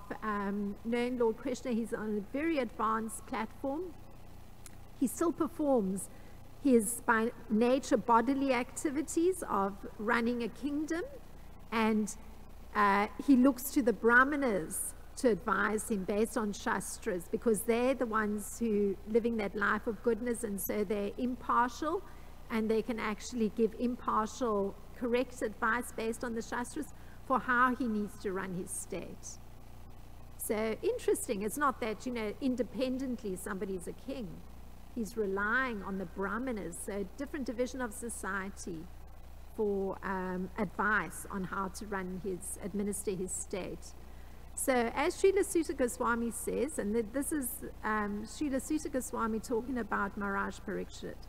knowing Lord Krishna, he's on a very advanced platform. He still performs his by nature bodily activities of running a kingdom, and he looks to the brahmanas to advise him based on Shastras, because they're the ones who living that life of goodness, and so they're impartial, and they can actually give impartial, correct advice based on the Shastras for how he needs to run his state. So interesting, it's not that, you know, independently somebody's a king. He's relying on the brahmanas, so a different division of society, for advice on how to administer his state. So as Srila Sutta Goswami says, and this is Srila Sutta Goswami talking about Maharaj Parikshit.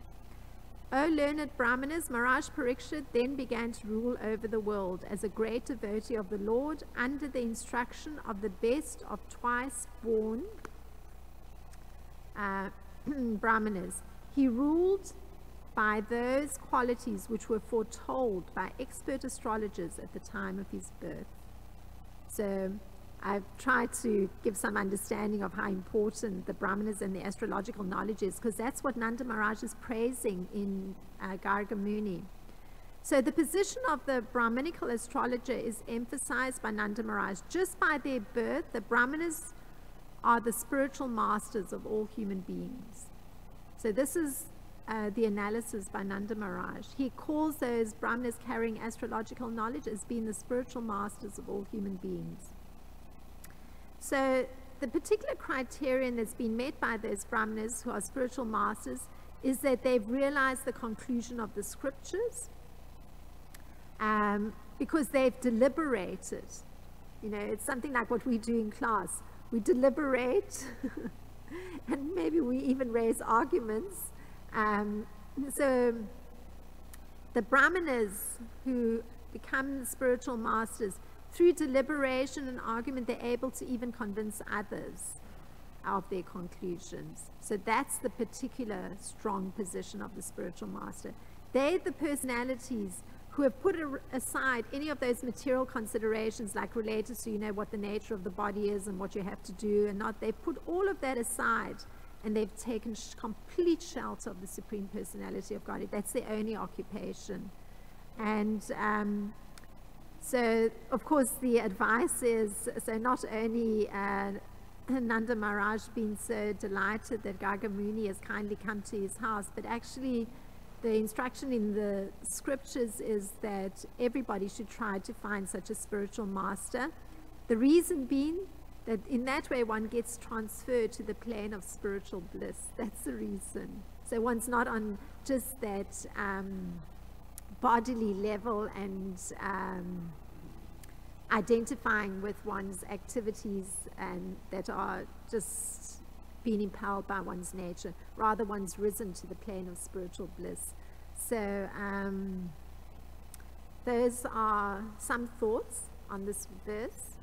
O learned Brahmanas, Maharaj Parikshit then began to rule over the world as a great devotee of the Lord under the instruction of the best of twice-born Brahmanas. He ruled by those qualities which were foretold by expert astrologers at the time of his birth. So I've tried to give some understanding of how important the Brahmanas and the astrological knowledge is, because that's what Nanda Maharaj is praising in Garga Muni. So the position of the Brahmanical astrologer is emphasized by Nanda Maharaj. Just by their birth, the Brahmanas are the spiritual masters of all human beings. So this is the analysis by Nanda Maharaj. He calls those Brahmanas carrying astrological knowledge as being the spiritual masters of all human beings. So the particular criterion that's been met by those Brahmanas who are spiritual masters is that they've realized the conclusion of the scriptures, because they've deliberated. You know, it's something like what we do in class. We deliberate and maybe we even raise arguments. So the Brahmanas who become the spiritual masters, through deliberation and argument, they're able to even convince others of their conclusions. So that's the particular strong position of the spiritual master. They're the personalities who have put aside any of those material considerations, like related to, you know, what the nature of the body is and what you have to do and not. They've put all of that aside, and they've taken complete shelter of the Supreme Personality of Godhead. That's their only occupation. And so, of course, the advice is, so not only Nanda Maharaj being so delighted that Garga Muni has kindly come to his house, but actually the instruction in the scriptures is that everybody should try to find such a spiritual master. The reason being that in that way one gets transferred to the plane of spiritual bliss. That's the reason. So one's not on just that bodily level and identifying with one's activities and that are just being impelled by one's nature. Rather, one's risen to the plane of spiritual bliss. So those are some thoughts on this verse.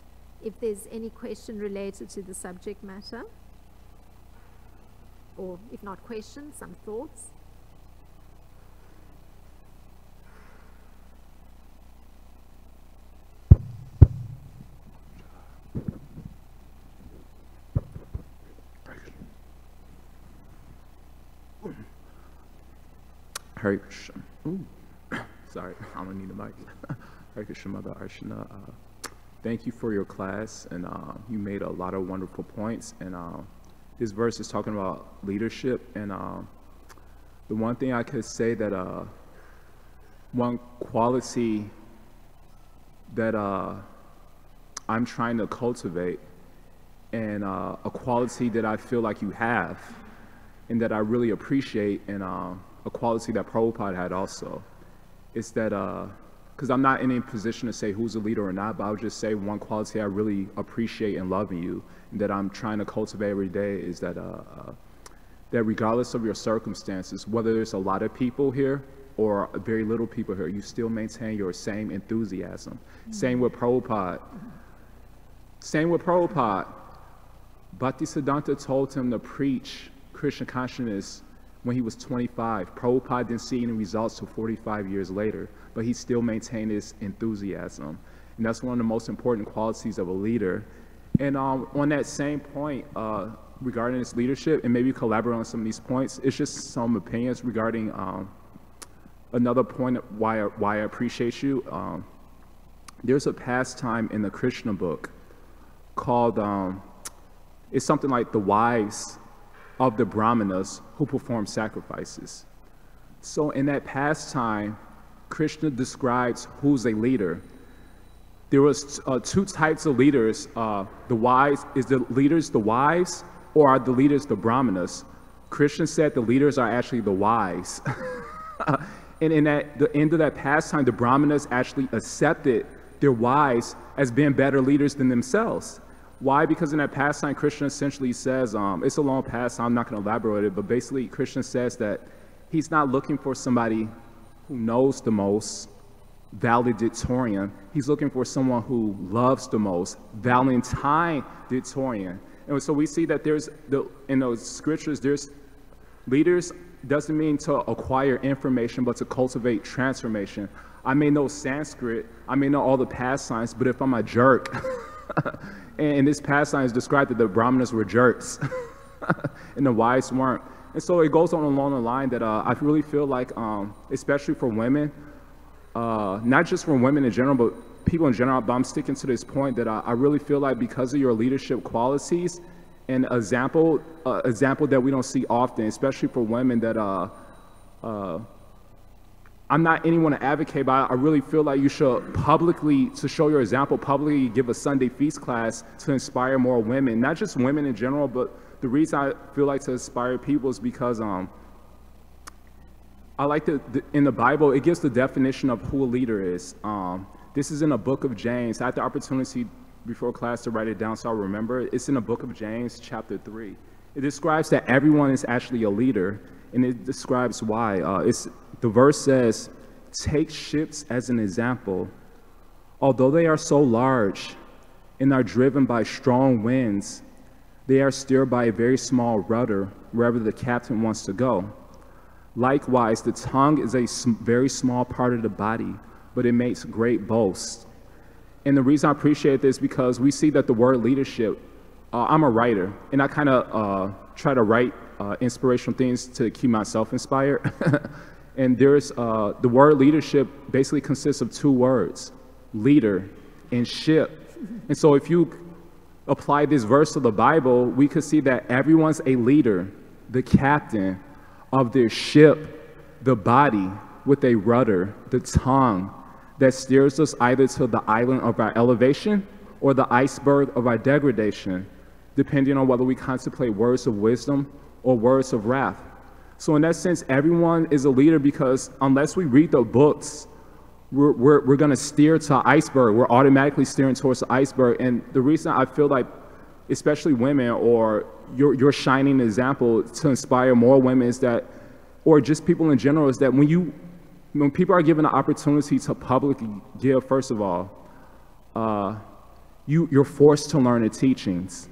If there's any question related to the subject matter, or if not questions, some thoughts. Hare Krishna. Sorry, I'm gonna need a mic. Hare Krishna, Mother Archana. Thank you for your class, and you made a lot of wonderful points. And this verse is talking about leadership, and the one thing I could say that one quality that I'm trying to cultivate, and a quality that I feel like you have, and that I really appreciate, and a quality that Prabhupada had also, is that, because I'm not in a position to say who's a leader or not, but I'll just say one quality I really appreciate and love in you, and that I'm trying to cultivate every day, is that that regardless of your circumstances, whether there's a lot of people here or very little people here, you still maintain your same enthusiasm. Mm-hmm. Same with Prabhupada. Same with Prabhupada. Bhaktisiddhanta told him to preach Krishna consciousness when he was 25. Prabhupada didn't see any results till 45 years later, but he still maintained his enthusiasm. And that's one of the most important qualities of a leader. And on that same point, regarding his leadership, and maybe collaborate on some of these points, it's just some opinions regarding another point of why I appreciate you. There's a pastime in the Krishna book called, it's something like the wives of the Brahmanas who perform sacrifices. So in that pastime, Krishna describes who's a leader. There was two types of leaders. The wives, is the leaders the wives, or are the leaders the Brahmanas? Krishna said the leaders are actually the wives. And at the end of that pastime, the Brahmanas actually accepted their wives as being better leaders than themselves. Why? Because in that pastime, Krishna essentially says, it's a long pastime, I'm not going to elaborate on it, but basically Krishna says that he's not looking for somebody who knows the most, valedictorian. He's looking for someone who loves the most, valedictorian. And so we see that in those scriptures, there's leaders doesn't mean to acquire information, but to cultivate transformation. I may know Sanskrit, I may know all the pastimes, but if I'm a jerk, and this pastime is described that the Brahmanas were jerks, and the wives weren't. And so it goes on along the line that I really feel like, especially for women, not just for women in general, but people in general, but I'm sticking to this point that I really feel like because of your leadership qualities, an example that we don't see often, especially for women, that I'm not anyone to advocate, but I really feel like you should publicly, to show your example, publicly give a Sunday feast class to inspire more women, not just women in general, but the reason I feel like to inspire people is because I like in the Bible, it gives the definition of who a leader is. This is in the book of James. I had the opportunity before class to write it down so I remember it. It's in the book of James, chapter 3. It describes that everyone is actually a leader, and it describes why. The verse says, "Take ships as an example. Although they are so large and are driven by strong winds, they are steered by a very small rudder wherever the captain wants to go. Likewise, the tongue is a very small part of the body, but it makes great boast." And the reason I appreciate this is because we see that the word leadership, I'm a writer, and I kind of try to write inspirational things to keep myself inspired. And there's the word leadership basically consists of two words, leader and ship. And so if you apply this verse to the Bible, we could see that everyone's a leader, the captain of their ship, the body with a rudder, the tongue that steers us either to the island of our elevation or the iceberg of our degradation, depending on whether we contemplate words of wisdom or words of wrath. So in that sense, everyone is a leader because unless we read the books, we're going to steer to an iceberg. We're automatically steering towards the iceberg. And the reason I feel like, especially women, or your shining example to inspire more women is that, or just people in general, is that when people are given the opportunity to publicly give, first of all, you're forced to learn the teachings.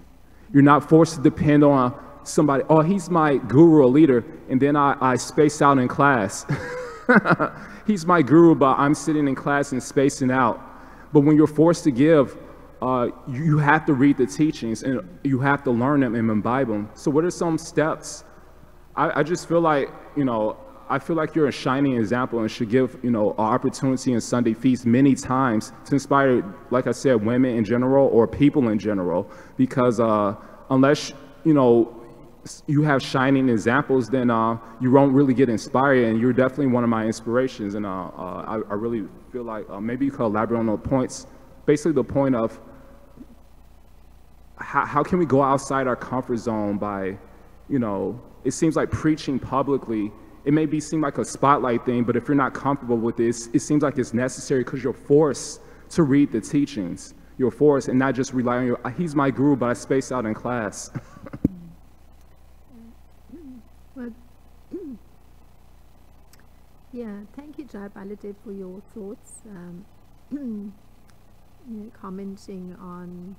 You're not forced to depend on somebody, oh, he's my guru or leader, and then I space out in class. He's my guru, but I'm sitting in class and spacing out. But when you're forced to give, you have to read the teachings, and you have to learn them and imbibe them. So what are some steps? I just feel like, I feel like you're a shining example and should give, an opportunity in Sunday feast many times to inspire, like I said, women in general or people in general, because unless, you have shining examples, then you won't really get inspired, and you're definitely one of my inspirations. And I really feel like maybe you could elaborate on the points, basically the point of how can we go outside our comfort zone by, it seems like preaching publicly, it may seem like a spotlight thing, but if you're not comfortable with this, it seems like it's necessary because you're forced to read the teachings. You're forced, and not just rely on he's my guru, but I space out in class. Well, yeah, thank you, Jai Baladev, for your thoughts. Commenting on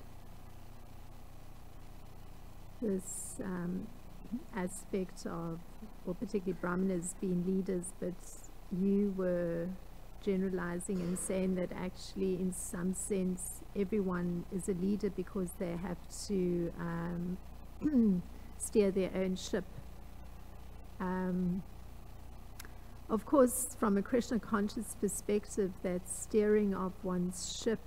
this aspect of, or particularly Brahmanas being leaders, but you were generalizing and saying that actually in some sense everyone is a leader because they have to steer their own ship. Of course, from a Krishna conscious perspective, that steering of one's ship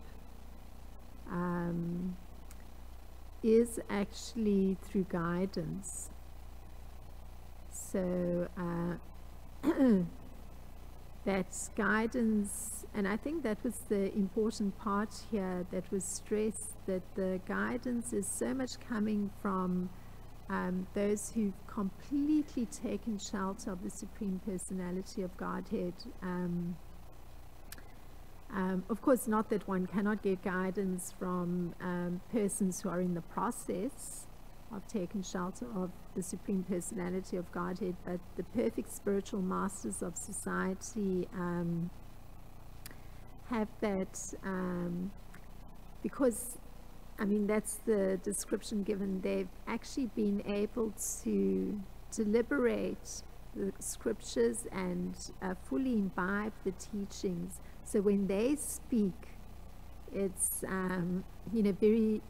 is actually through guidance. So that's guidance, and I think that was the important part here that was stressed, that the guidance is so much coming from those who've completely taken shelter of the Supreme Personality of Godhead. Of course, not that one cannot get guidance from persons who are in the process of taking shelter of the Supreme Personality of Godhead, but the perfect spiritual masters of society have that, because, I mean, that's the description given. They've actually been able to deliberate the scriptures and fully imbibe the teachings. So when they speak, it's, very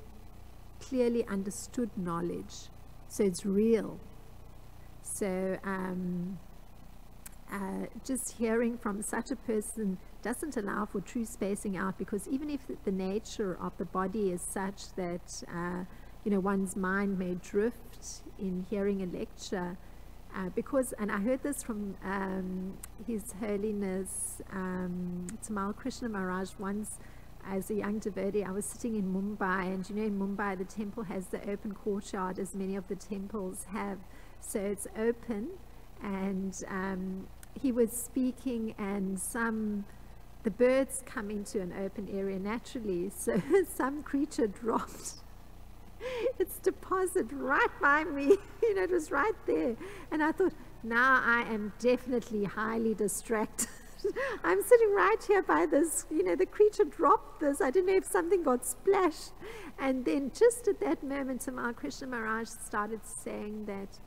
clearly understood knowledge. So it's real. So just hearing from such a person doesn't allow for true spacing out, because even if the nature of the body is such that, one's mind may drift in hearing a lecture, because, and I heard this from His Holiness Tamal Krishna Maharaj once. As a young devotee, I was sitting in Mumbai, and in Mumbai the temple has the open courtyard, as many of the temples have. So it's open, and he was speaking, and the birds come into an open area naturally. So some creature dropped its deposit right by me. It was right there. And I thought, now I am definitely highly distracted. I'm sitting right here by this, the creature dropped this. I don't know if something got splashed. And then just at that moment, Tamal Krishna Maharaj started saying that,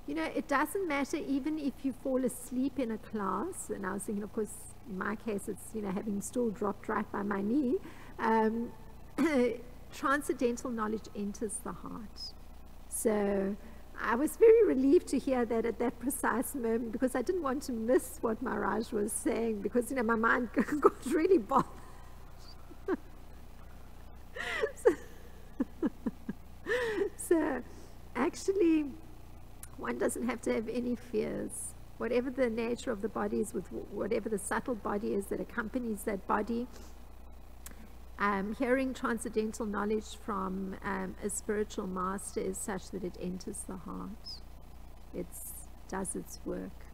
it doesn't matter even if you fall asleep in a class. And I was thinking, of course, in my case, it's, having stool dropped right by my knee. Transcendental knowledge enters the heart. So I was very relieved to hear that at that precise moment, because I didn't want to miss what Maharaj was saying, because my mind got really bothered. So actually, one doesn't have to have any fears. Whatever the nature of the body is, with whatever the subtle body is that accompanies that body, hearing transcendental knowledge from a spiritual master is such that it enters the heart. It does its work.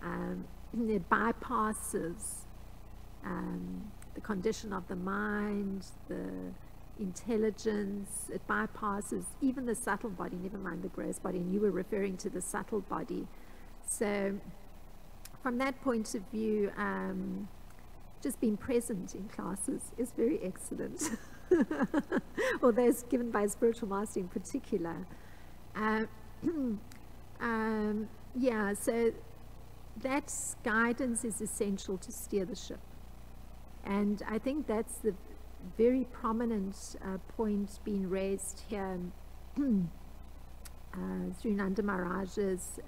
It bypasses the condition of the mind, the intelligence. It bypasses even the subtle body, never mind the gross body. And you were referring to the subtle body. So from that point of view, just being present in classes is very excellent, or those given by a spiritual master in particular. So that guidance is essential to steer the ship. And I think that's the very prominent point being raised here through Nanda Maharaj's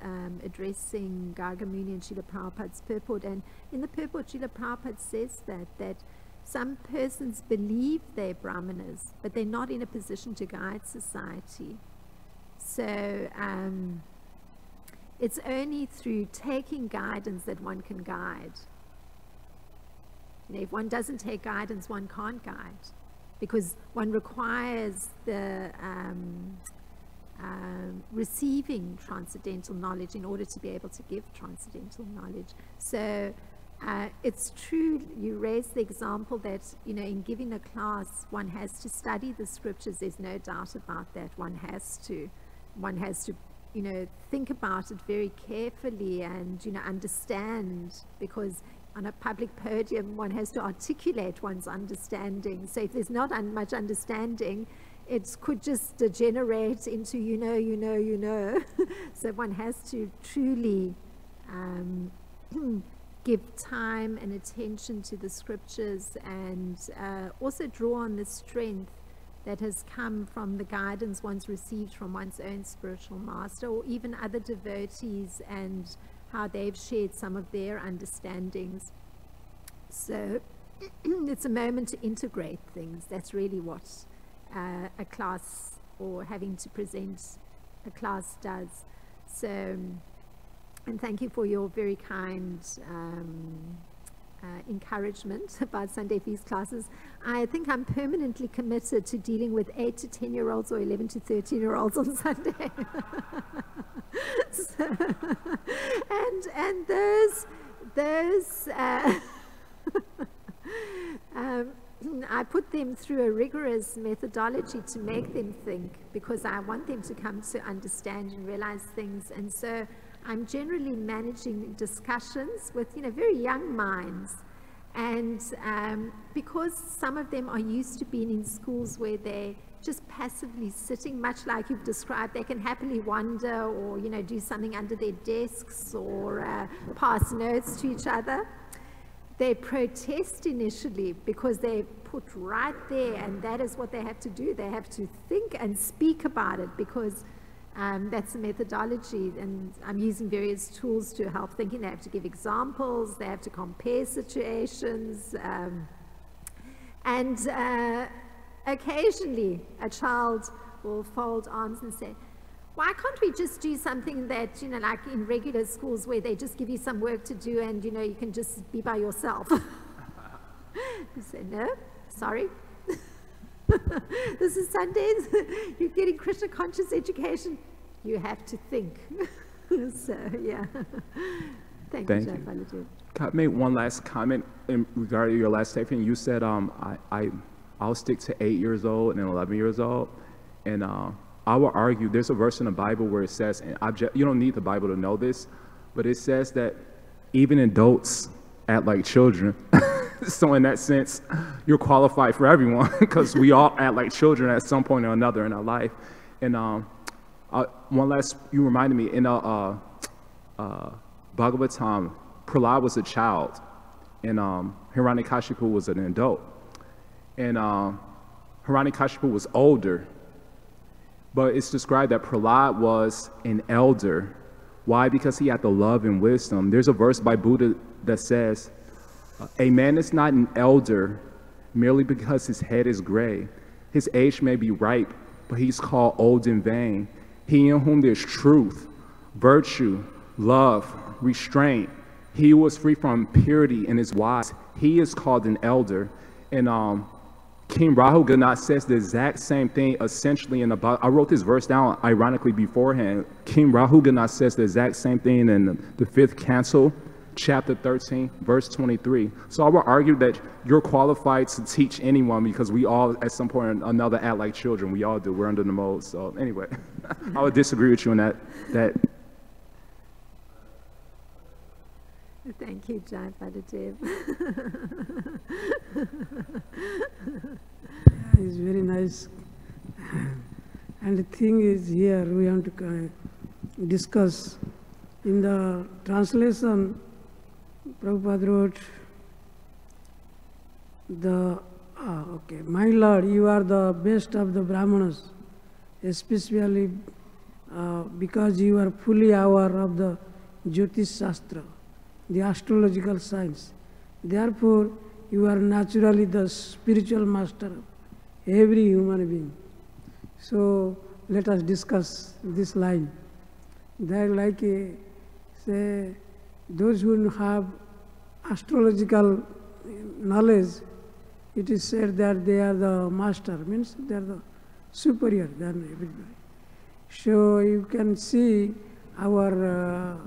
addressing Gargamuni and Srila Prabhupada's purport. And in the purport, Srila Prabhupada says that some persons believe they're Brahmanas, but they're not in a position to guide society. So it's only through taking guidance that one can guide. If one doesn't take guidance, one can't guide, because one requires the receiving transcendental knowledge in order to be able to give transcendental knowledge. So it's true, you raised the example that, in giving a class, one has to study the scriptures. There's no doubt about that. One has to, think about it very carefully and, understand, because on a public podium, one has to articulate one's understanding. So if there's not much understanding, it could just degenerate into So one has to truly give time and attention to the scriptures, and also draw on the strength that has come from the guidance one's received from one's own spiritual master, or even other devotees, and how they've shared some of their understandings. So it's a moment to integrate things. That's really what a class, or having to present a class, does. So, and thank you for your very kind encouragement about Sunday feast classes, I think I'm permanently committed to dealing with 8 to 10-year-olds or 11 to 13-year-olds on Sunday. So, and those I put them through a rigorous methodology to make them think, because I want them to come to understand and realize things. And so I'm generally managing discussions with, very young minds. And because some of them are used to being in schools where they're just passively sitting, much like you've described, they can happily wander or, do something under their desks or pass notes to each other. They protest initially because they're put right there, and that is what they have to do. They have to think and speak about it, because that's the methodology, and I'm using various tools to help thinking. They have to give examples, they have to compare situations, and occasionally a child will fold arms and say, why can't we just do something that, like in regular schools where they just give you some work to do and, you can just be by yourself? You say, no, sorry. This is Sundays. You're getting Krishna conscious education. You have to think. So, yeah. Thank you, Jayapaladev. Can I make one last comment in regard to your last statement? You said I'll stick to 8 years old and 11 years old. And I will argue, there's a verse in the Bible where it says, and you don't need the Bible to know this, but it says that even adults act like children. So in that sense, you're qualified for everyone, because we all act like children at some point or another in our life. And one last, you reminded me, in Bhagavatam, Prahlad was a child, and Hiranyakashipu was an adult. And Hiranyakashipu was older, but it's described that Prahlad was an elder. Why? Because he had the love and wisdom. There's a verse by Buddha that says, a man is not an elder merely because his head is gray. His age may be ripe, but he's called old in vain. He in whom there's truth, virtue, love, restraint. He who is free from purity and is wise. He is called an elder. And King Rahuganath says the exact same thing essentially in the Bible. I wrote this verse down ironically beforehand. King Rahuganath says the exact same thing in the 5th canto, chapter 13, verse 23. So I would argue that you're qualified to teach anyone, because we all at some point or another act like children. We all do. We're under the mold. So anyway, I would disagree with you on that. Thank you, Jayapaladev. It's very nice. And the thing is, here we want to discuss. In the translation, Prabhupada wrote, my Lord, you are the best of the Brahmanas, especially because you are fully aware of the Jyotish Shastra, the astrological science. Therefore, you are naturally the spiritual master of every human being. So, let us discuss this line. That say, those who have astrological knowledge, it is said that they are the master, means they are the superior than everybody. So you can see our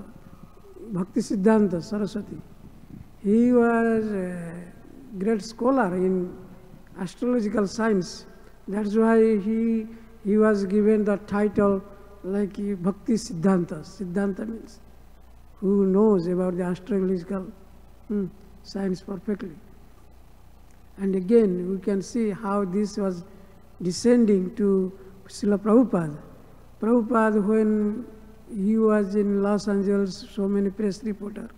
Bhakti Siddhanta Saraswati. He was a great scholar in astrological science. That's why he was given the title like Bhakti Siddhanta. Siddhanta means who knows about the astrological science perfectly. And again, we can see how this was descending to Srila Prabhupada. Prabhupada, when he was in Los Angeles, so many press reporters,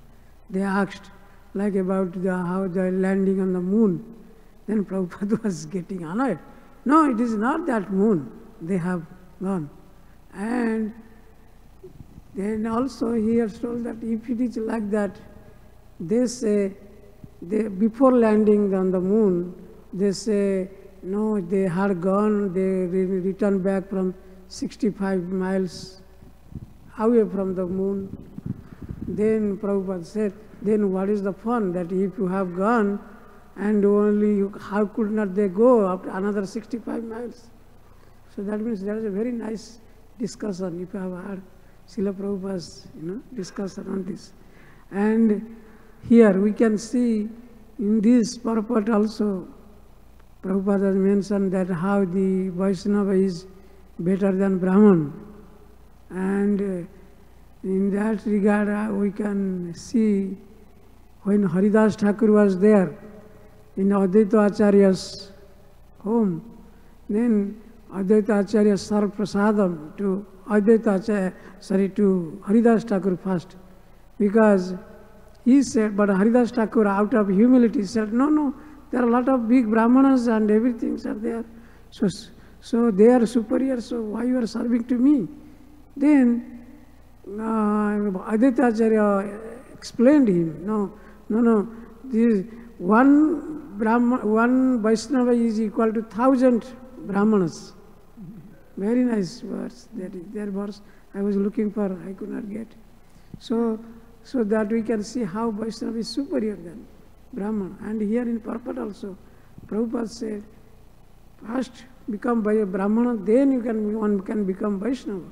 they asked like about how the landing on the moon. Then Prabhupada was getting annoyed. No, it is not that moon. They have gone. And then also he has told that if it is like that, they say, before landing on the moon, they say, no, they had gone, they returned back from 65 miles away from the moon. Then Prabhupada said, then what is the fun that if you have gone and only how could not they go up to another 65 miles? So that means there is a very nice discussion if you have heard Srila Prabhupada's discussion on this. And here we can see in this purport also, Prabhupada has mentioned that how the Vaishnava is better than Brahman. And in that regard, we can see when Haridas Thakur was there in Advaita Acharya's home, then Advaita Acharya served prasadam to to Haridas Thakur first, because he said, but Haridas Thakur out of humility said, no, there are a lot of big Brahmanas and everything are there. So they are superior, so why you are serving to me? Then Advaita Acharya explained him, no, this one Vaishnava is equal to 1,000 Brahmanas. Very nice verse. Their verse I was looking for, I could not get. So that we can see how Vaishnava is superior than Brahman. And here in purport also, Prabhupada said, first become by a Brahmana, then one can become Vaishnava.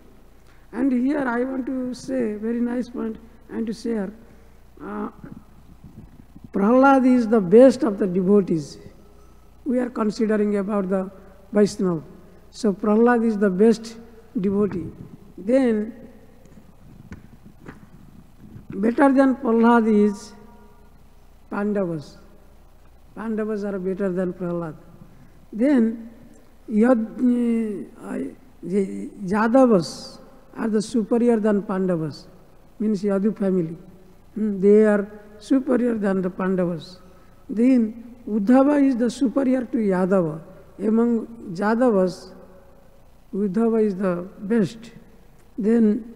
And here I want to say, very nice point, and to share, Prahlad is the best of the devotees. We are considering about the Vaishnava. So Prahlad is the best devotee. Then, better than Prahlad is Pandavas. Pandavas are better than Prahlad. Then, Yadavas are the superior than Pandavas, means Yadu family. They are superior than the Pandavas. Then, Uddhava is the superior to Yadava. Among Yadavas, Uddhava is the best. Then,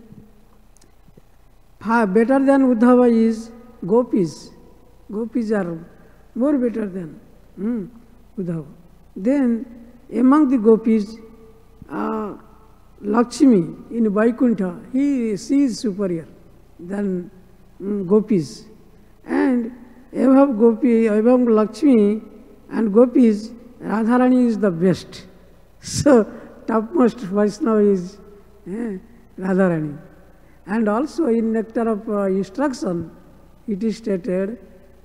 better than Uddhava is Gopis. Gopis are more better than Uddhava. Then, among the Gopis, Lakshmi in Vaikuntha, she is superior than Gopis. And above Lakshmi and Gopis, Radharani is the best. So, topmost Vaishnava is Radharani. And also in Nectar of Instruction, it is stated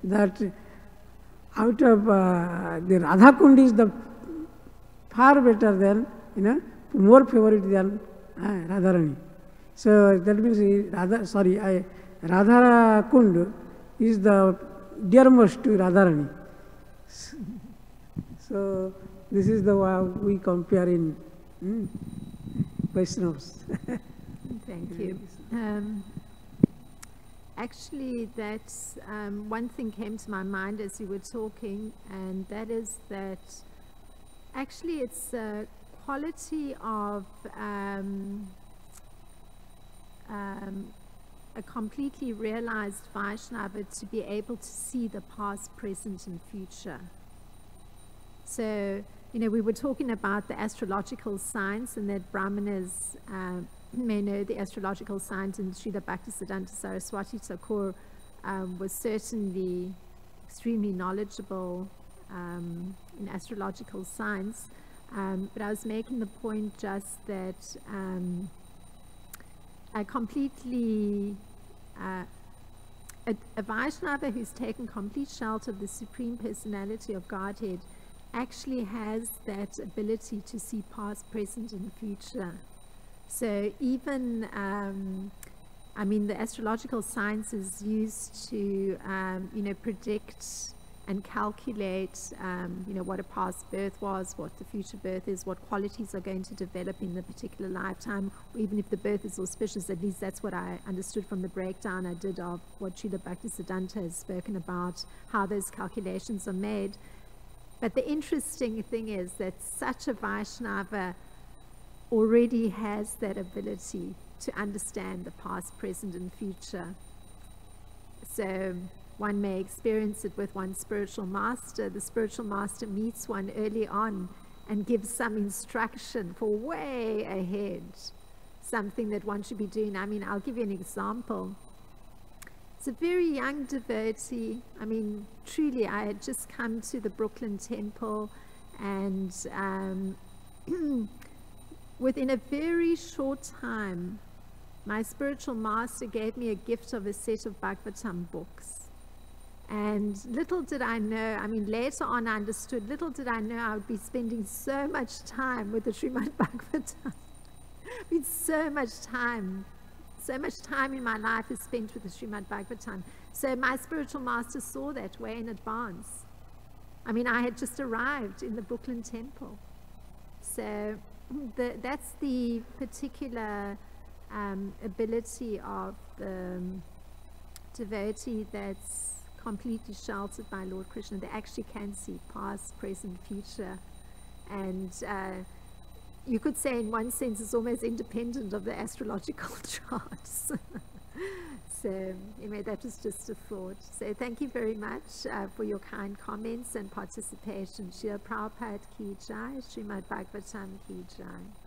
that out of the Radhakund is the far better than, more favorite than Radharani. So that means Radhakund is the dearest to Radharani. So this is the way we compare in Vaishnavas. Thank you. Actually, that's one thing came to my mind as you were talking, and that is that actually it's a quality of a completely realized Vaishnava to be able to see the past, present, and future. So, we were talking about the astrological signs, and that Brahmanas may know the astrological signs, and Srila Bhaktisiddhanta Saraswati Thakur was certainly extremely knowledgeable in astrological signs. But I was making the point just that a completely a Vaishnava who's taken complete shelter of the Supreme Personality of Godhead actually has that ability to see past, present, and future. So even, the astrological science is used to, predict and calculate, what a past birth was, what the future birth is, what qualities are going to develop in the particular lifetime, or even if the birth is auspicious. At least that's what I understood from the breakdown I did of what Srila Bhaktisiddhanta has spoken about, how those calculations are made. But the interesting thing is that such a Vaishnava already has that ability to understand the past, present, and future. So one may experience it with one's spiritual master. The spiritual master meets one early on and gives some instruction for way ahead, something that one should be doing. I'll give you an example. was a very young devotee. I mean, truly, I had just come to the Brooklyn Temple, and within a very short time, my spiritual master gave me a gift of a set of Bhagavatam books. And little did I know, I mean, later on I understood, little did I know I would be spending so much time with the Srimad Bhagavatam. I mean, so much time in my life is spent with the Srimad Bhagavatam. So my spiritual master saw that way in advance. I mean, I had just arrived in the Brooklyn Temple. So that's the particular ability of the devotee that's completely sheltered by Lord Krishna. They actually can see past, present, future, and you could say in one sense it's almost independent of the astrological charts. So anyway, that was just a thought. So thank you very much for your kind comments and participation. Srila Prabhupada ki jai, Srimad Bhagavatam ki jai.